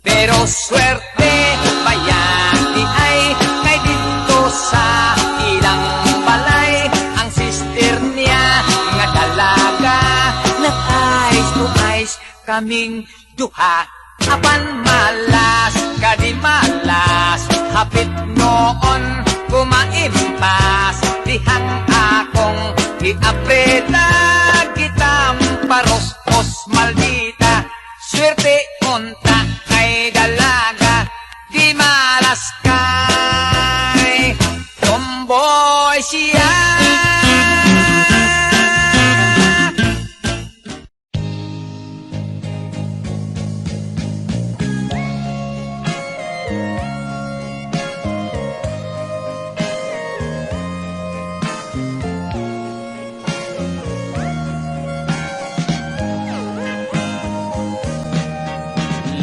Pero swerte, bayati ay kay dito sa ilang balay, ang sister niya nga dalaga, nag-eyes to eyes kaming duha. Apan malas, kadi malas, hapit noon kumaimpas, dihang akong iapreta, kitang paros-os maldita. Swerte unta kay dalaga, di malas kay tomboy siya.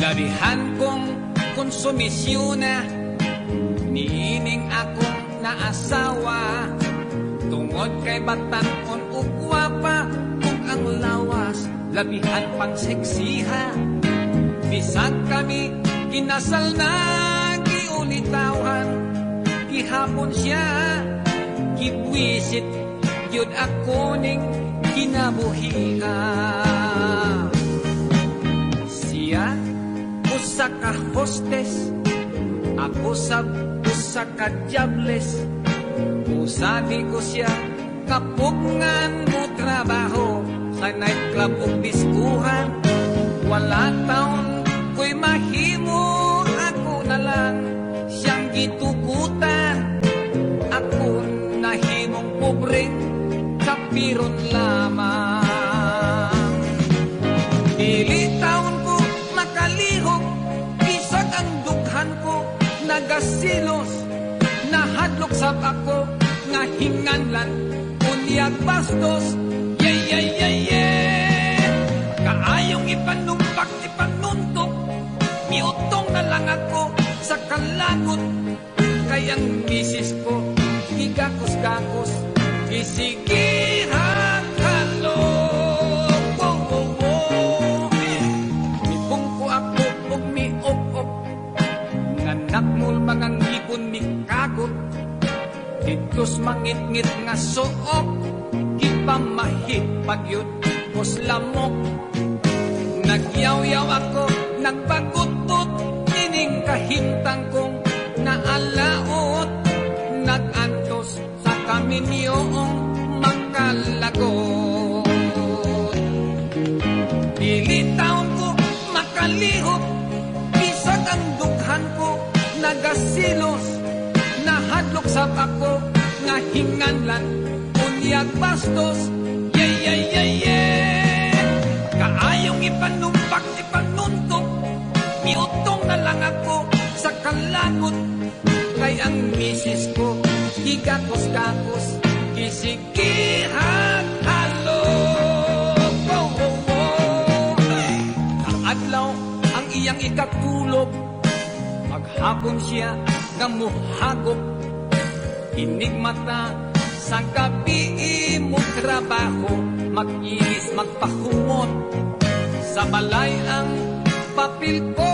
Labihan kong konsumisyon na, niining akong naasawa, tungod kay batanon ug gwapa, kung ang lawas labihan pang seksiha. Bisag kami kinasal na giulitawan, gihapon siya gibwisit gyud ako ning kinabuhian. Siya usa ka hostess, ako sab usa ka jobless. Usabi ko siya kapugngan mo trabaho sa nightclub ug diskuhan. Wala taon ko'y mahimo, ako na lang siyang gitukutan. Ako nahimong pobreng kapiron lamang. Dili taon ko makalihok, bisag ang dughan ko nagasilos. Nahadlok sab ako nga hinganlan, unyag bastos. Kaayong ipanumpak, ipanuntok, miutong na lang ako sa kalagot. Kayang misis ko, igakos-gakos, isigihan halog. Mipong ko ako og miop-op, nganak mo mga ngipon mikagot. Ditos mangit-ngit nga suok, gipamahit pagyud kos lamok. Nagyaw-yaw ako, nagpagutot, ining kahintang kong naalaot. Nagantos sa kaminyoong makalagot. Dili taon ko makalihok, bisag ang dughan ko nagasi kilos, nahadlok sa ako, nga hinganlan, unyag bastos, kaayong ipanumpak, ipanuntok, miutong na lang ako sa kalagot, kay ang misis ko, gigakos-kakos, kisikihan halog. Kaadlaw ang iyang ikatulog, maghapon siya nga muhagop, inig mata sa gabi mo trabaho, mag-ilis magpahumot, sa balay ang papel ko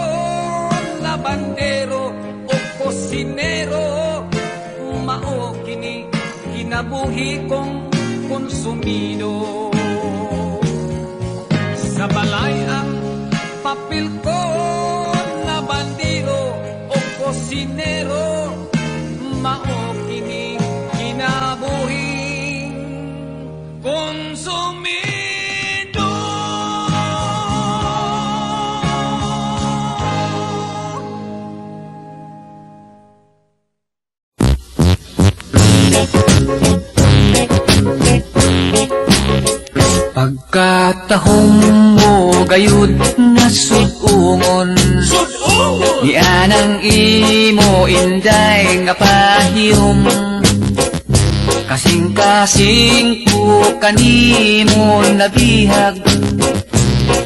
na bandero o kosinero, mao kini kinabuhi kong konsumido. Sa balay ang papel ko na bandero o kosinero, mao kini kinabuhing konsumido. Pagkatahong mo gayud na sudungon, diyan ang imo inday nga pahiyom, kasing-kasing ko kanimo nabihag,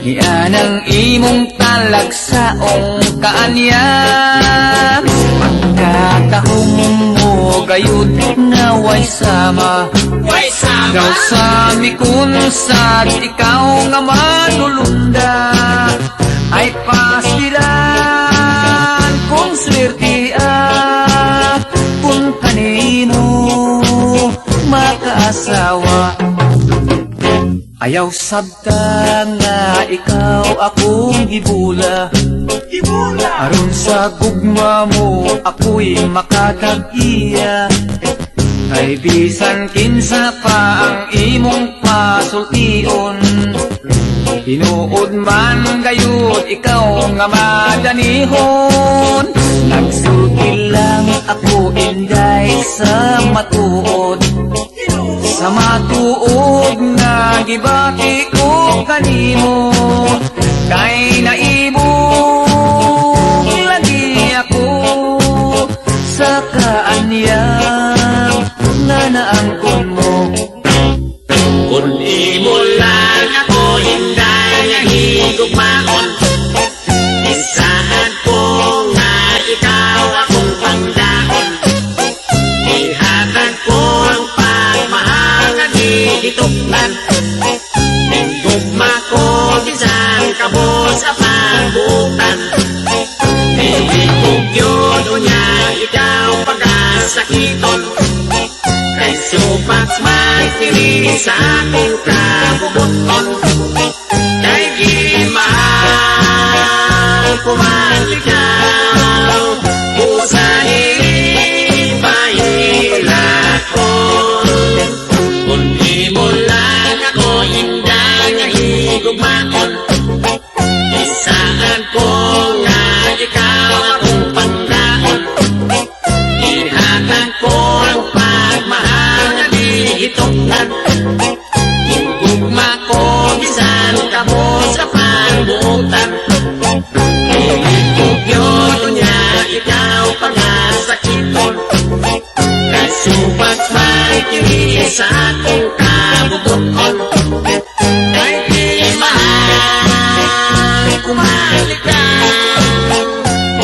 diyan ang imong talagsaong kaanyam. Pagkatahong mo gayud na way sama, daw sa mikun sad ikaw nga manulunda, ay pastilan kung swertian kung kanino makaasawa. Ayaw sabta nga ikaw akong gibula, aron sa gugma mo ako'y makatag-iya, kay bisan kinsa pa ang imong pasultion, tinuod man gayud ikaw nga madanihon. Nagsulti lang ako inday sa matuod, sa matuod nga gibati ko kanimo, kay naibog lagi ako sa kaanyang nga naangkon mo. Kung imo lang ako hinday nga higugmaon, isahan ko nga ikaw akong pangdaon, ihatag ko ang pagmahal nga gihituklan, higugma ko bisan kabos sa pagbutan, higugma yun unya ikaw pagkasakiton, kay supak man kini sa akong kabubuton, kay gimahal ko man ikaw, usahin bahilakon. Kung di mo lang ako hinday nga higugmaon, isaan ko nga ikaw akong pangdaon, ihatag ko ang pagmahal nga dihituklan, higugma ko bisan kabos sa pagbutan, higugma yun niya ikaw pagkasakiton, kay supak may kini sa akong kabubuton, kay di mahal kumalikaw,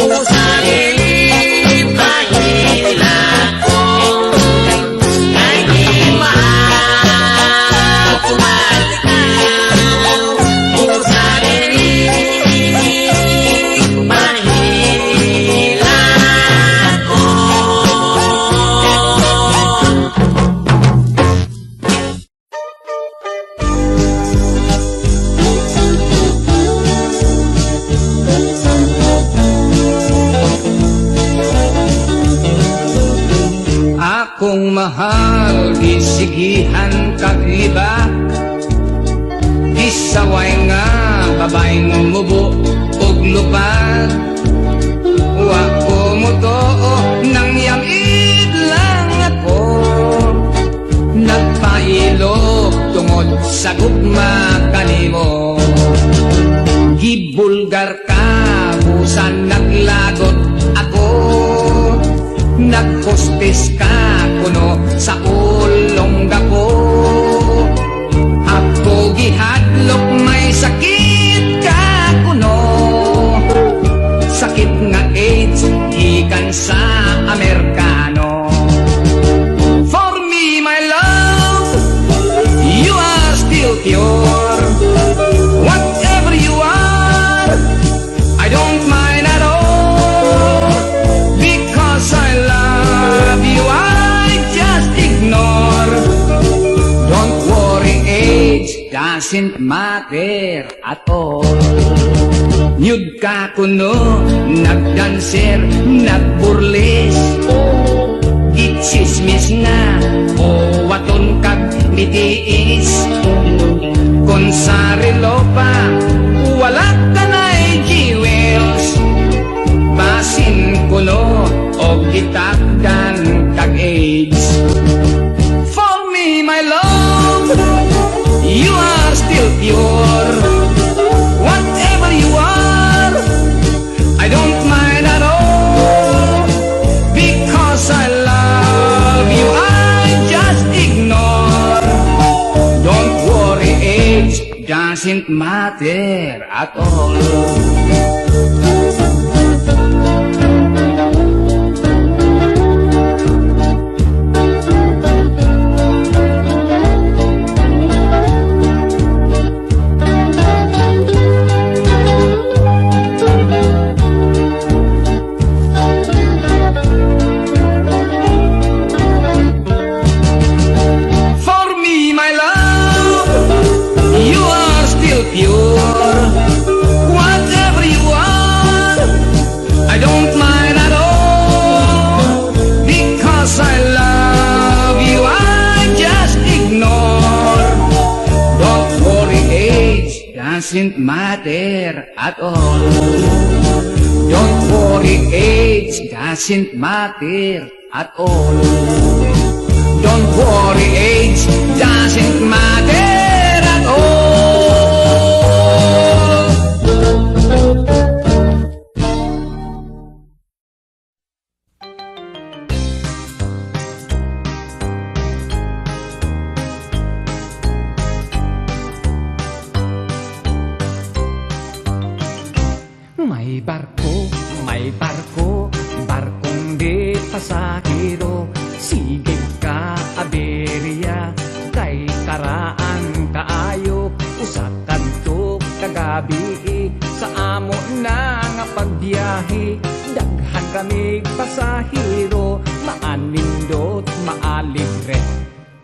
usahin bahilakon, kay di mahal kumalikaw, usahin bahilakon. Akong mahal, gisigihan kagiba, gisaway nga babaeng mubo og lupad, wa ko mo to sa gugma kanimo. Gibulgar ka, busan naglagot ako. Nagkostis ka kuno sa ulong ko. Ako gihadlok may sakit ka kuno. Sakit nga AIDS, gikan sa Amerikano. For me, my love, you are still pure. Whatever you are, I don't mind at all. Because I love you, I just ignore. Don't worry, age doesn't matter at all. Nyud ka kuno, nagdanser, nagburles. Gitsismis nga, o waton kag mitiis. Kung sa relo pa, wala ka na'y jewels. Basin kuno, o gitakdan kag AIDS. For me, my love, you are still pure. Whatever you are, I don't mind at all. Because I love you, I just ignore. Don't worry, age doesn't matter at all. Doesn't matter at all. Don't worry, age doesn't matter at all. Don't worry, age doesn't matter at all. May barko, barkong di pasahero. Sige ka, aberya, kay karaan kaayo. Usakan to kagabi, sa amo na nga pagbiyahe. Daghan kami pasahero, maanindot, maalibre.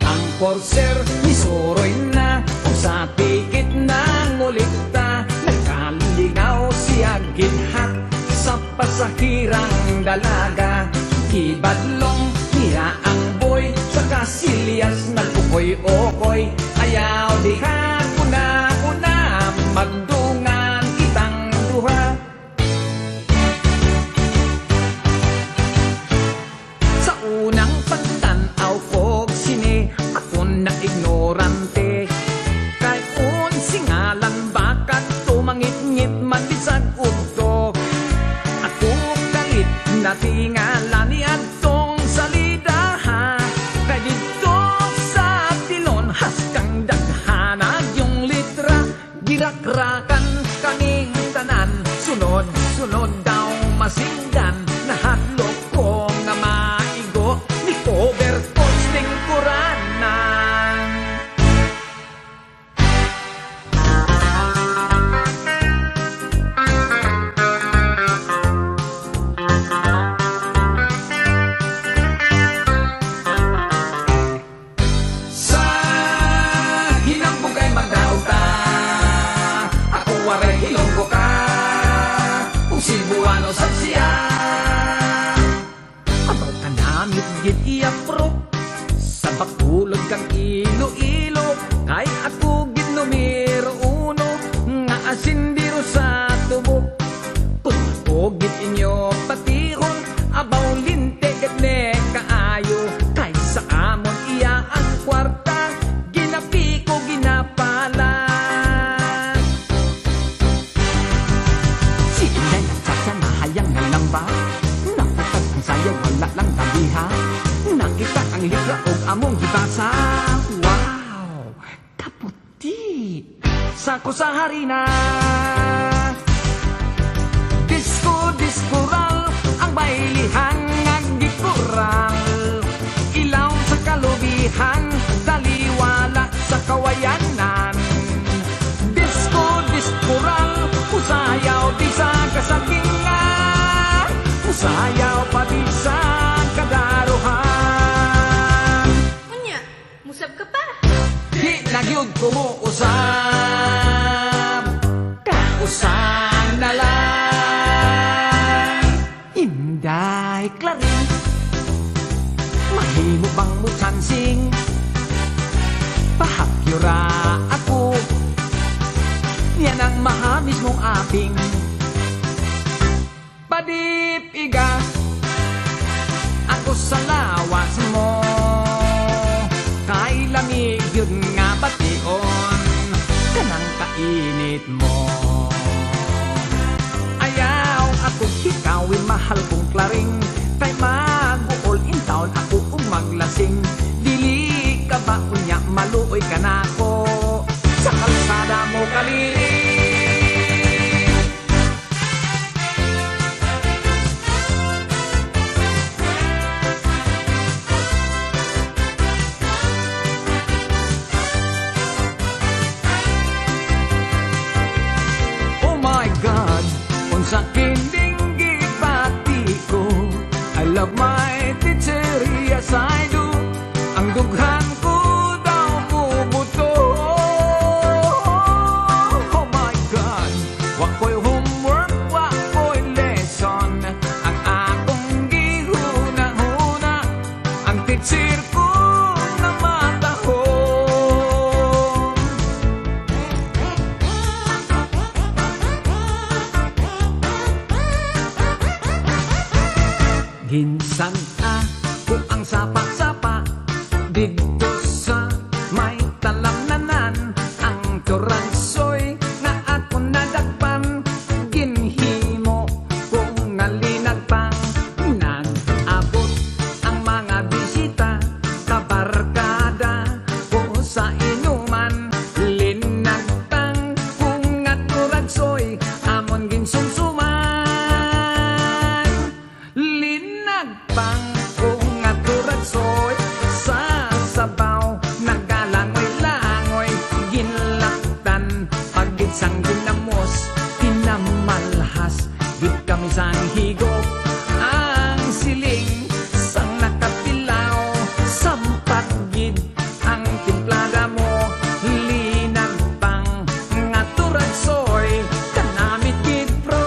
Ang porser, misuroy na, kung sa tikit na ngulikta. Nagkalingaw siya ginhak sa pasahirang dalaga. Kibadlong niya ang boy, sa kasilyas nagkukoy-okoy. Ayaw diha una-una, magdungan kitang duha. Sa unang pagtanaw ko sine, ako na ignorante. Kay unsi ngalan bakat, tumangit-ngit matisag ugto. Ako kalit na tingalan ni atong salida ha. Kay dito sa tilon, haskang daghanag yung litra. Girakrakan kaming tanan, sunod-sunod daw masinggan. Nahatlok ko nga maigo, ni cover posting kuranan. Sa hinambugay magdaog ta, ako waray hilonggo ka, kung Cebuano sa siya. Abaw ka namit gid iyapro, sa bakulod kang ilo-ilo. Kay ako gid numero uno, nga asindiro sa tubok. Put ko gid inyo patihon, abaw linte gid ne kaayo. Kay sa amon iya ang kwarta, ginapi ko ginapa among gibasa. Wow, kaputi sa kusaharina. Disco-discoral ang bailihan ng gikural. Ilaw sa kalubihan, daliwala sa kawayanan. Disco-discoral, usayaw di sa kasakingan, usayaw pati sa kadaruhan. Unya, musab ka pa. Di nagyud ko mo usab, kausap na lang. Inday Clarin, mahimo bang mo chansing? Pahakyura ako, yan ang mahamis mong aping. Padip iga, ako sa lawas mo. Kay lamig yun nga bation, kanang kainit mo. Ayaw ako hikawin mahal kong klaring, kay mag-uol in town ako maglasing. Dili ka ba unya maluoy ka na ko, sa kalsada mo kaliling. Oh my God, unsa kining gibati ko. I love my teacher, yes I do. Ang dughan ko daw bubuto. Oh my God, wako'y homework, wako'y lesson. Ang akong gihuna-huna, ang teacher ko na matahon. Ginsan ako ang sapa-sapa dito sa may talamnanan. Ang turansoy na ako nadagpan, ginhimo kong nalinagpang. Nag-abot ang mga bisita, kabarkada ko sa inuman. Linagpang kung nga turansoy, amon ginsumsuman. Linagpang kung nga turansoy, sa sabaw nagalangoy-langoy. Ginlaktan pagit sang ginamos, tinamalhas gid kami sang higop. Ang siling sang nakapilaw, sampat gid ang timplada mo. Linagpang nga turansoy, kanamit gid pro.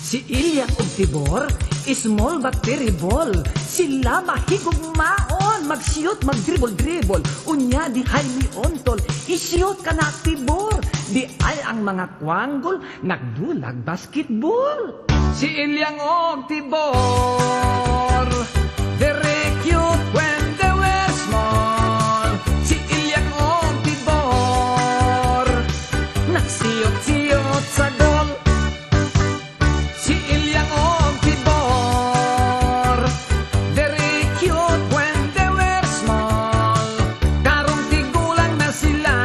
Si Ilya ug Tibor, small but terrible. Sila mahigugmaon, magsiyot, magdribol-dribol. Unya di hay ontol, isiyot ka na Tibor. Di ay ang mga kwanggol, nagdulag basketball. Si Ilyang og Tibor, very cute when they were small. Si Ilyang og Tibor, nagsiyot-siyot sa gol. Si Ilyang og Tibor, very cute when they were small. Karong tigulang na sila,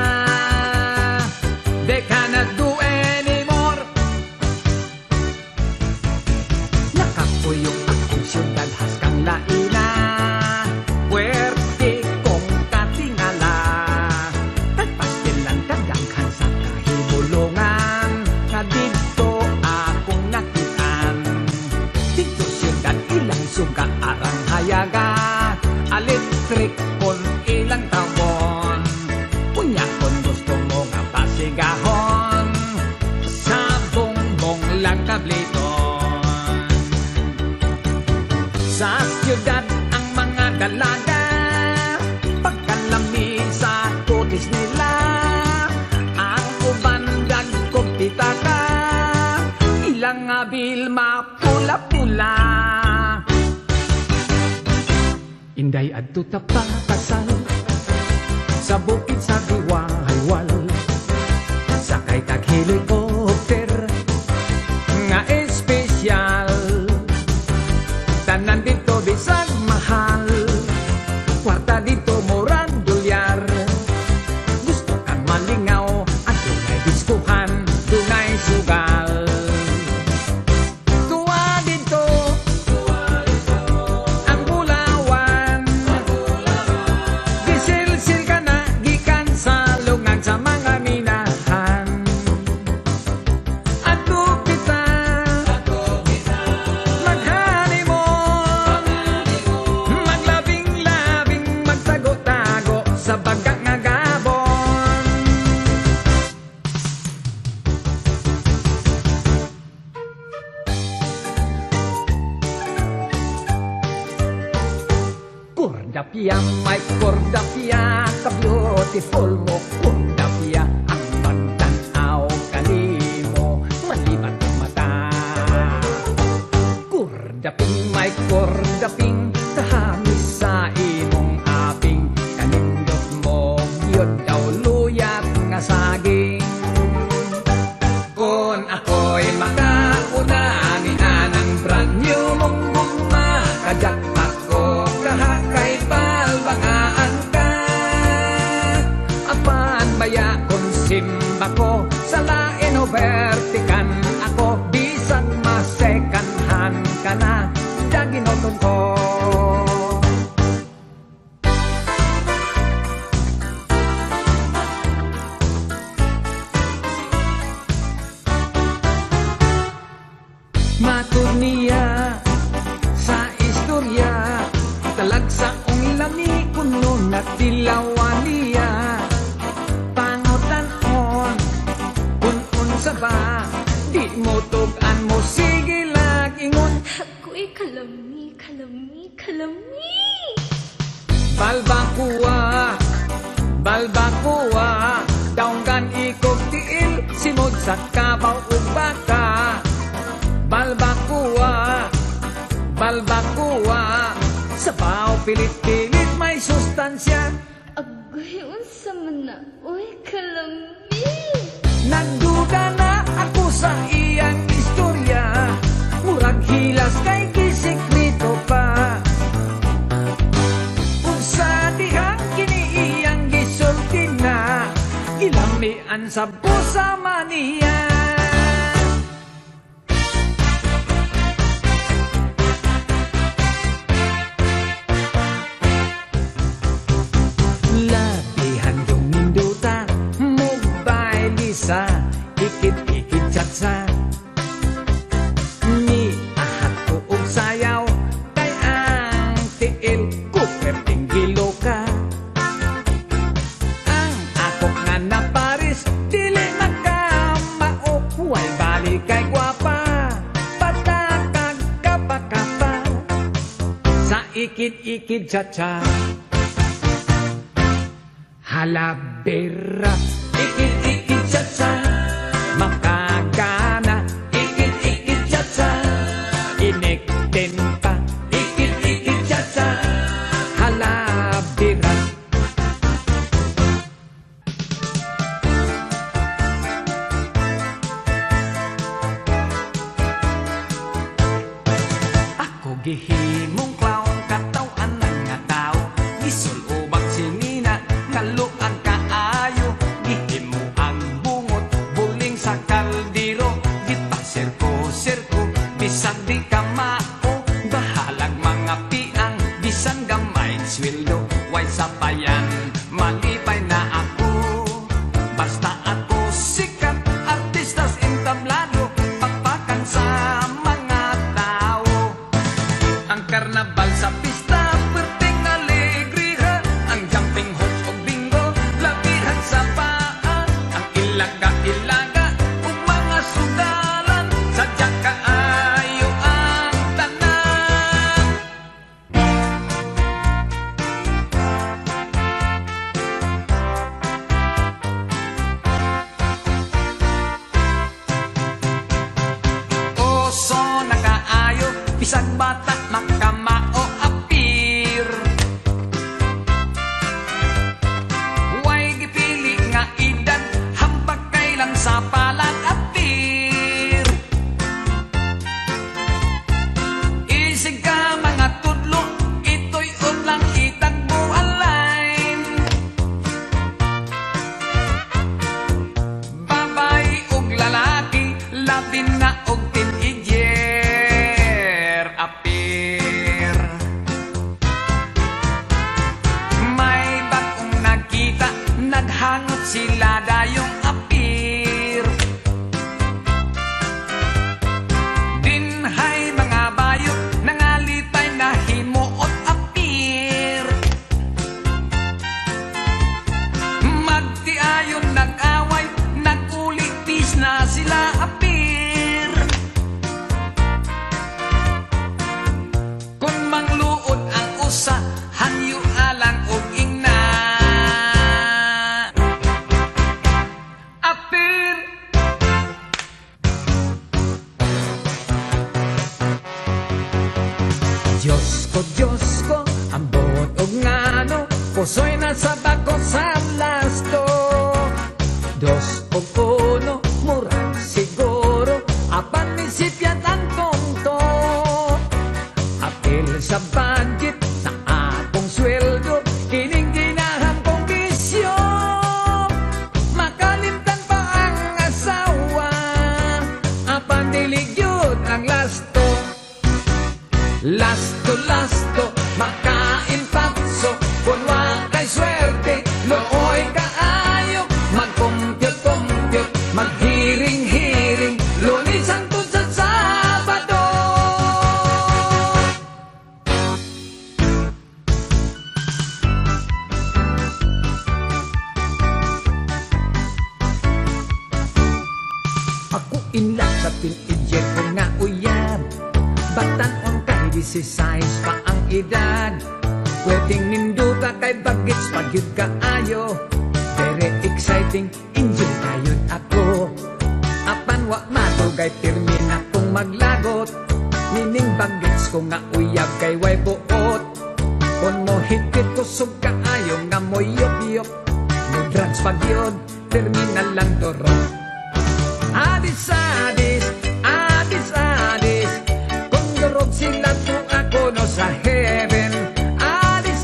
they cannot do anymore. Nakapuyok akong siyudad haskang laina, puwerte kong katingala. Nagpastilan kadanghan sa kahibulungan, nga dito akong nakitaan. Dito siyudad ilang suga arang hayaga, electric kon ilang tawon. Unya kon gusto mo nga pasigahon, sa bongbong lang kabliton. Sa siyudad ang mga dalaga, pagkalami sa kutis nila. Ang uban dagkog pitaka, ilang abil mapula-pula. Inday adto ta pakasal, sa bukid sa giwalwal. Sakay tag helicopter, nga espesyal malingaw at dunay diskuhan, dunay sugal. Tuwa dito ang bulawan, gisilsil ka na gikan sa lungan sa mga minahan. Ato kita mag-honeymoon, maglabing-labing, magtago-tago sa baga nga gabon. Kordapia, my kordapia, ka-beautiful mo, kordapia, ang magtanaw kanimo, malibat ang mata. Kordaping, my kordaping, kahamis sa imong aping, kanindot mo, yun daw luyat nga saging. Kung ako'y makauna, ni anang brand new mong guma, kajakpat ko, kahakay balbangaan ka. Apan baya kung simba ko, sa lain o vertikan ako, bisang masekanhan ka na, daginotong ko. Matud niya sa istorya, talagsaong lami kuno na tilawan niya. Pangotanon, unsa ba, di mo tugan mo, sige lag ingon. Ako'y kalami, kalami, kalami. Balbakuwa, balbakuwa, daunggan ikog tiil, simod sa kabaw ug baka. Balbakuwa, balbakuwa, sa baw pilit-pilit may sustansya. Agoy, unsa man na, uy, kalami. Nagduda na ako sa iyang istorya, murag hilas kay gisekreto pa. Ug sa dihang kini iyang gisulti na, gilamian sa busa maniya. Labihan yung ninduta, mobile isa, ikit-ikit chatsa. Ni ahat ko og sayaw, kay ang tiil ko pertinggilo ka. Ang akok nga na Paris, dili makamao, huwag balik kay gwapa, patakag kapa-kapa, sa ikit-ikit chatsa. Halabera, ikit-ikit chatsa, makagana, ikit-ikit chatsa, iniktin pa, ikit-ikit chatsa, halabera. Ako gihimong clown, katawan ng nga tao, gisulubang sinina, kaluan kaayo, gihimo ang bungot, buling sa kaldero, gipasirko-sirko, bisan di ka mao, bahalag mga piang, bisan gamay sweldo, way sapayan, malipay na ako, basta ako sikat, artistas entablado, pagpakan sa mga tao. Ang karnabal sa pista, perting alegriha, ang jumping hoops o bingo, labihan sa paa, ang ilaga-ilaga, ug mga sudalan, sadya kaayo ang tanan. Oso na kaayo, bisag bata makamao apir. Way gipili nga edad, hambag kailan sa palat apir. Isig ka mga tudlo, ito'y udlang itag mo align. nadayong apir. Dinhay mga bayot, nangalipay na himuot apir. Magtiayon nag-away, nag-ulitis na sila apir. Kung mangluod ang usa, hangyo alang og ingna. Apir. Diyos ko, ang buot og ngano, puso'y nasa bako sa lasto. Dos o uno, murag siguro, apan nisipyan ang tonto. Apil sa budget, sa atong sweldo, kining ginahang kong bisyo. Makalimtan pa ang asawa, apan diligyod ang lasto. Lasto, makain patso, kung wakay swerte, looy kaayo, mag-compute, mag-hiring-hiring, Lunes hangtod sa Sabado. Ako inlak sa pinidjet ko nga uyab, batan-on kay 16 pa ang edad. Pwedeng nindo ka kay bagets pagyud kaayo. Very exciting, enjoy kayod ako. Apan wa matugay pirmin akong maglagot. Mining bagets ko nga uyab kay way buot. Kung mo higit kusog kaayo nga mo yop-yop. No drugs pagyod, terminal lang toro. Adis, kung durog sila to ako no sa heaven. Adis,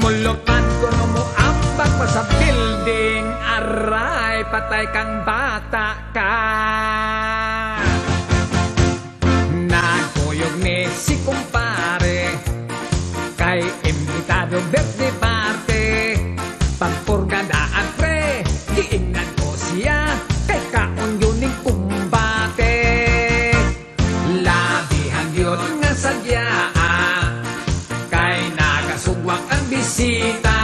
mulupan ko no mo ambak pa sa building. Aray, patay kang bata ka. Nagkuyog ni si kumpare, kay imbitado birthday party. Pagpurgadaan pre, giingnan ko siya, kay kaon yun ning kumbate. Labihan yun nga sadya, kay nagasugwak ang bisita.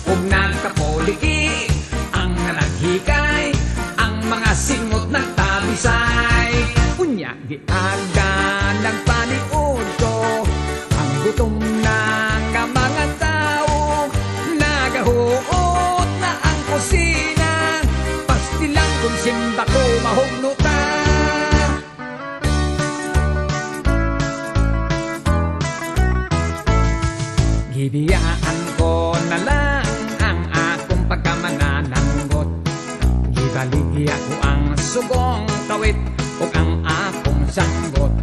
Kung nagkapoliki, ang naghikay, ang mga singot ng tabisay. Unya, giaga ng paniod ko, ang gutom na nga mga tao. Nagahuot na ang kusina, pastilang kung simba ko mahugno ka. Gibiyaan ko na lang ang akong pagkamanananggot. Gibaligya ko ang sugong kawit o ang akong sanggot.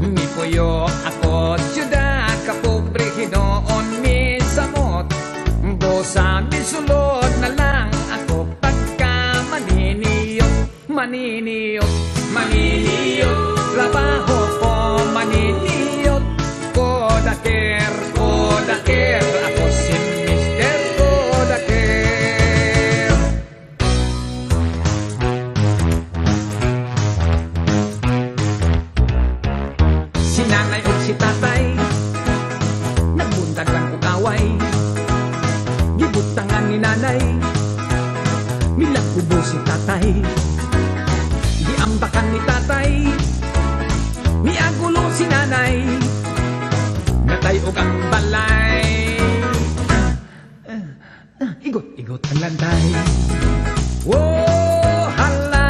Mipuyo ako siyudad, kapobre hinoon mi samot. Dosa misulod na lang ako pagka maniniyot. Trabaho ko maniniyot. Kodaker, ako si Mr. Kodaker. Si nanay o si tatay, nagbundag lang kukaway. Gibutangan ni nanay, milakubo si tatay. Giambakan ni tatay, miagulo si nanay. Natayog ang balay, igot ang landay. Oh, hala,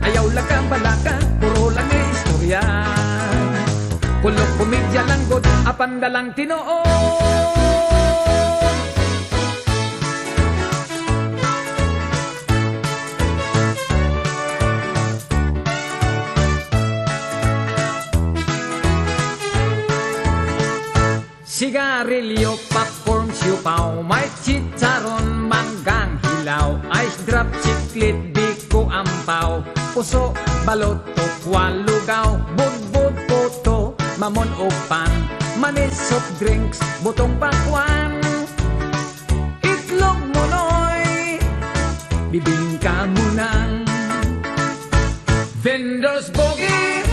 ayaw lang ang balaka, puro lang ang istorya. Kulok komedya lang god, apandalang tinoo. Sigarilyo, popcorn, siupaw, may chicharon, manggang hilaw, ice drop, chiclet, biko, ampaw, puso, balot, tokwa, lugaw, budbud, puto, mamon o pan, manis, soft drinks, butong pakwan, lamunan. Vendors boogie,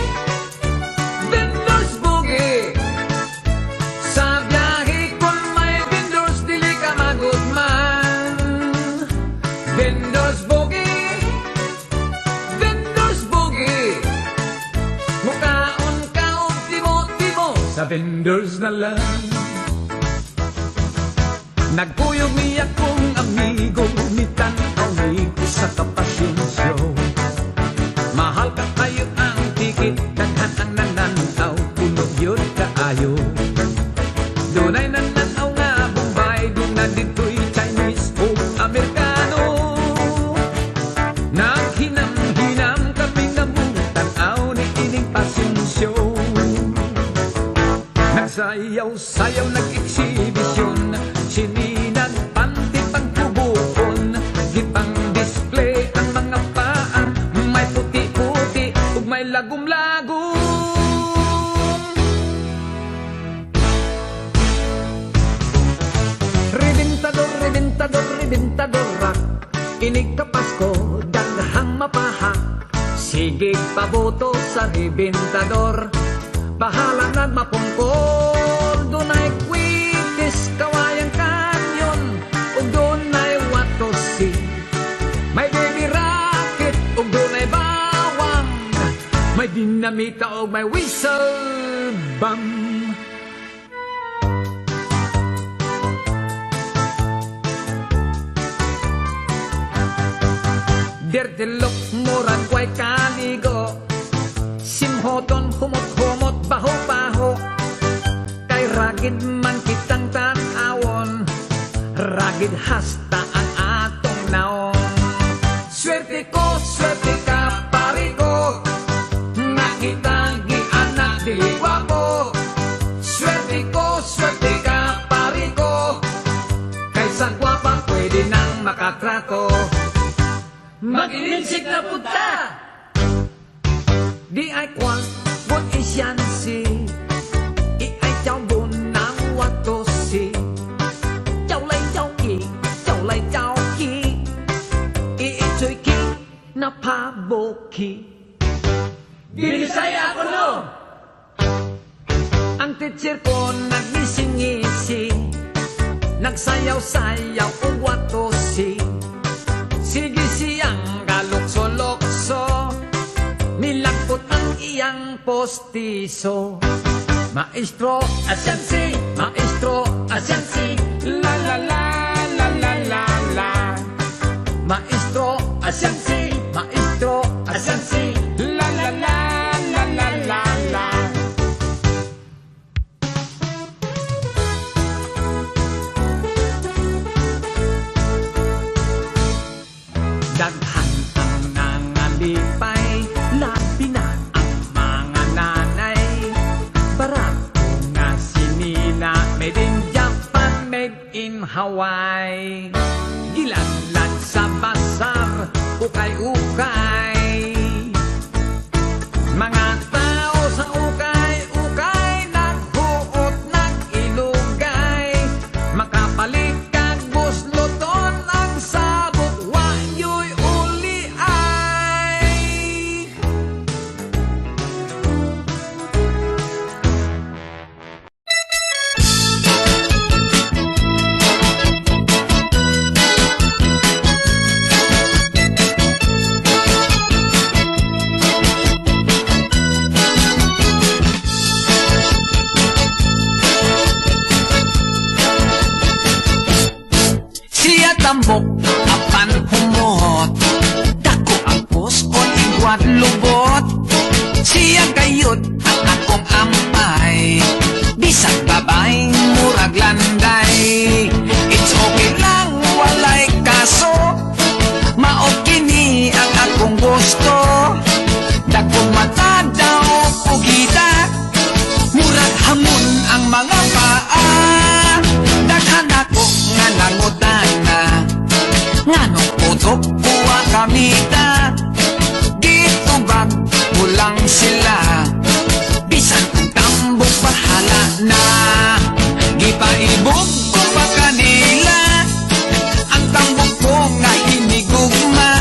vendors boogie. Sa biyahe kung may vendors, dili ka magugman. Vendors boogie, vendors boogie. Mukaon ka o timo-timo sa vendors na lang. Nagkuyog niya kong amigo, mitanaw ni ko sa kapasyon show. Mahal ka kayo ang tikit, daghan ang nananaw, puno yun kaayo. Dunay nananaw nga Bombay, doon na dito'y Chinese o Amerikano. Naghinam-hinam kaming namutanaw ni ining pasyon show. Nagsayaw-sayaw, nag-exhibisyon, sininag panti pang kubukon, gipang display ang mga paan, may puti-puti ug may lagum-lagum. Rebentador, rebentador, rebentador rock, inig ka Pasko, daghang mapahak. Sige paboto sa rebentador, bahala na mapungkol. Dunay quickest, kawayang kanyon, ug dunay watosi. May baby rocket, ug dunay bawang, may dinamita ug may whistle bomb. Derdelok, murag way kaligo, simhoton, humot-humot, baho-baho. Kay ragid man kitang tanawon, ragid hasta ang atong naong. Swerte ka, pari ko, nakitang gianak dili gwapo. Swerte ka, pari ko, kaysa gwapa pwede nang makatrato. Mag-ilinsik na punta! Di ay kwang, bun isyansi, i ay chow bun ng watosi. Chow lay chow ki, i ichoy ki na paboki. Binisaya ako no! Ang teacher ko nagnising-ngisi, nagsayaw-sayaw o watosi. Sige siyang galukso-lokso, milagpot ang iyang postiso. Maestro, asyansi, maestro, asyansi, la la la la la la la. Maestro, asyansi, maestro, asyansi, la la la la la la la. Daghan ang nangalipay, labi na ang mga nanay. Barato nga sinila, made in Japan, made in Hawaii. Gilanlan sa basar, ukay-ukay. Mga tao sa ukay-ukay, naghuot, nag-ilugay. Makapalit kag busluton ang sabot, wayoy uli ay. Siya tambok, apan humot, dako ang puskon, igwat lubot. Siya gayod, ang akong ampay, bisag babaeng murag landay. It's okay lang, walay kaso, maog kini ang akong gusto. Dakong mata daw, pugita, murag hamon ang mga paa. Daghan ako nga nangutana, ngano putok kuha kamita. Gitubag mo lang sila, bisan ang tambok bahala na. Gipaibog ko pa kanila, ang tambok ko nga hinigugma.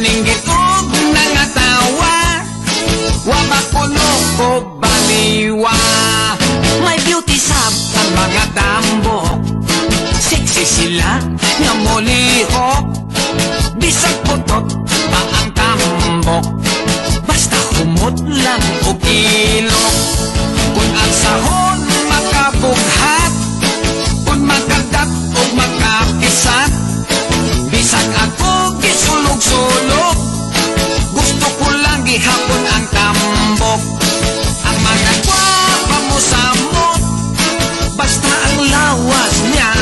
Ninggit og nangatawa, wabakuno ko baliwa. May beauty sab ang mga tambok, sexy sila nga molihok. Bisag putot pa ang tambok, basta humot lang og ilok. Kung ang sahon makabughat, kung makadat o makapisat, bisag ako gisulog-sulog, gusto ko lang gihapon ang tambok. Ang mga gwapa mo samot, basta ang lawas niya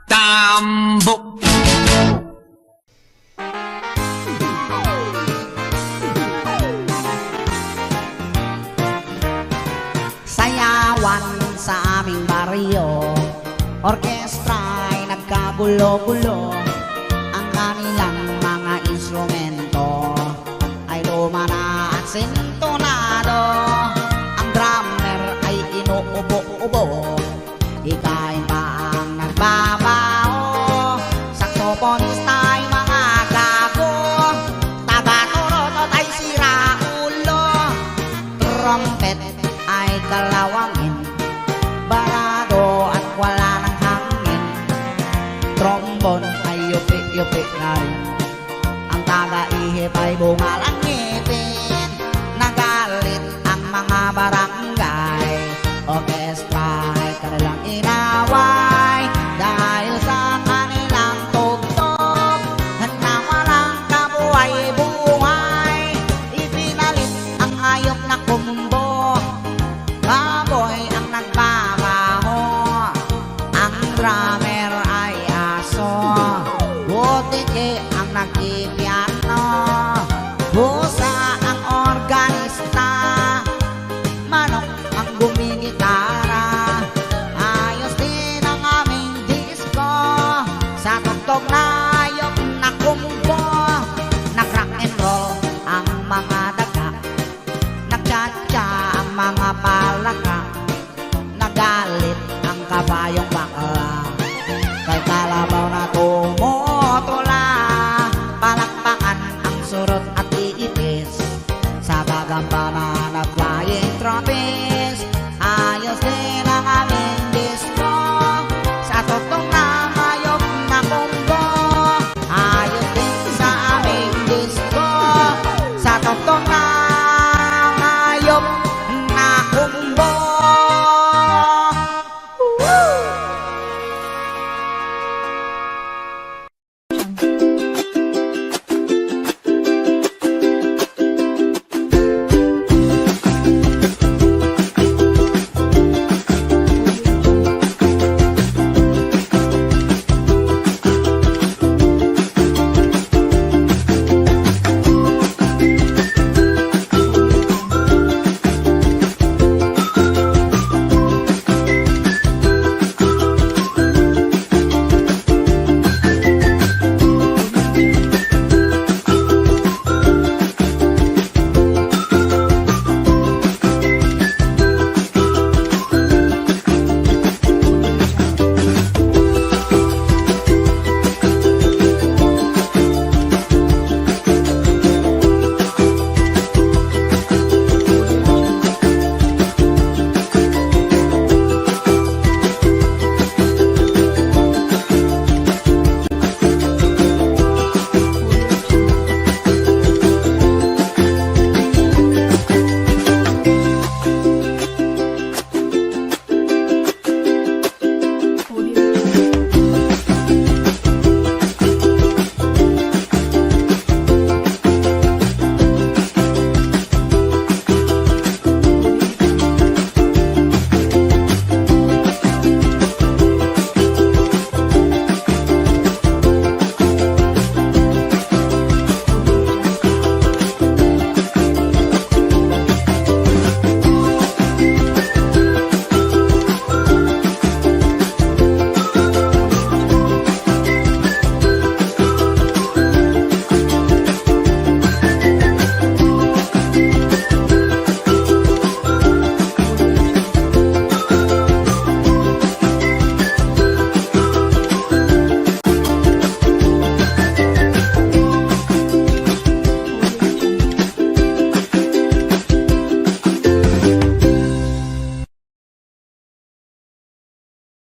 tambok. Sayawan sa aming baryo, orkestra'y nagkagulo-gulo. Ang kanilang mga instrumento ay lumana at sintonado. Ang drummer ay inuubo-ubo, ikain pa ang nagbabaho. Saksoponista ay mga gago, taga-turot ay sira ulo. Trumpet ay kalawangin, barado at wala ng hangin. Trombone ay yupi-yupi na rin, ang taga-ihip ay bungal ang ngipin. Nagalit ang mga barangay, orkestra ay kanilang inaway. Dahil sa kanilang tugtog na walang kabuhay-buhay, ipinalit ang ayok na kumbo, baboy ang nagbabaho. Ang drummer ay aso, butiki ang nagpipiano, busa ang organista, manok ang gumigitara. Ayos din ang aming disco, sa tugtog na ayok na kumbo. Nag-rock and roll ang mga daga, nagtsatsa ang mga palaka, nagalit ang kabayong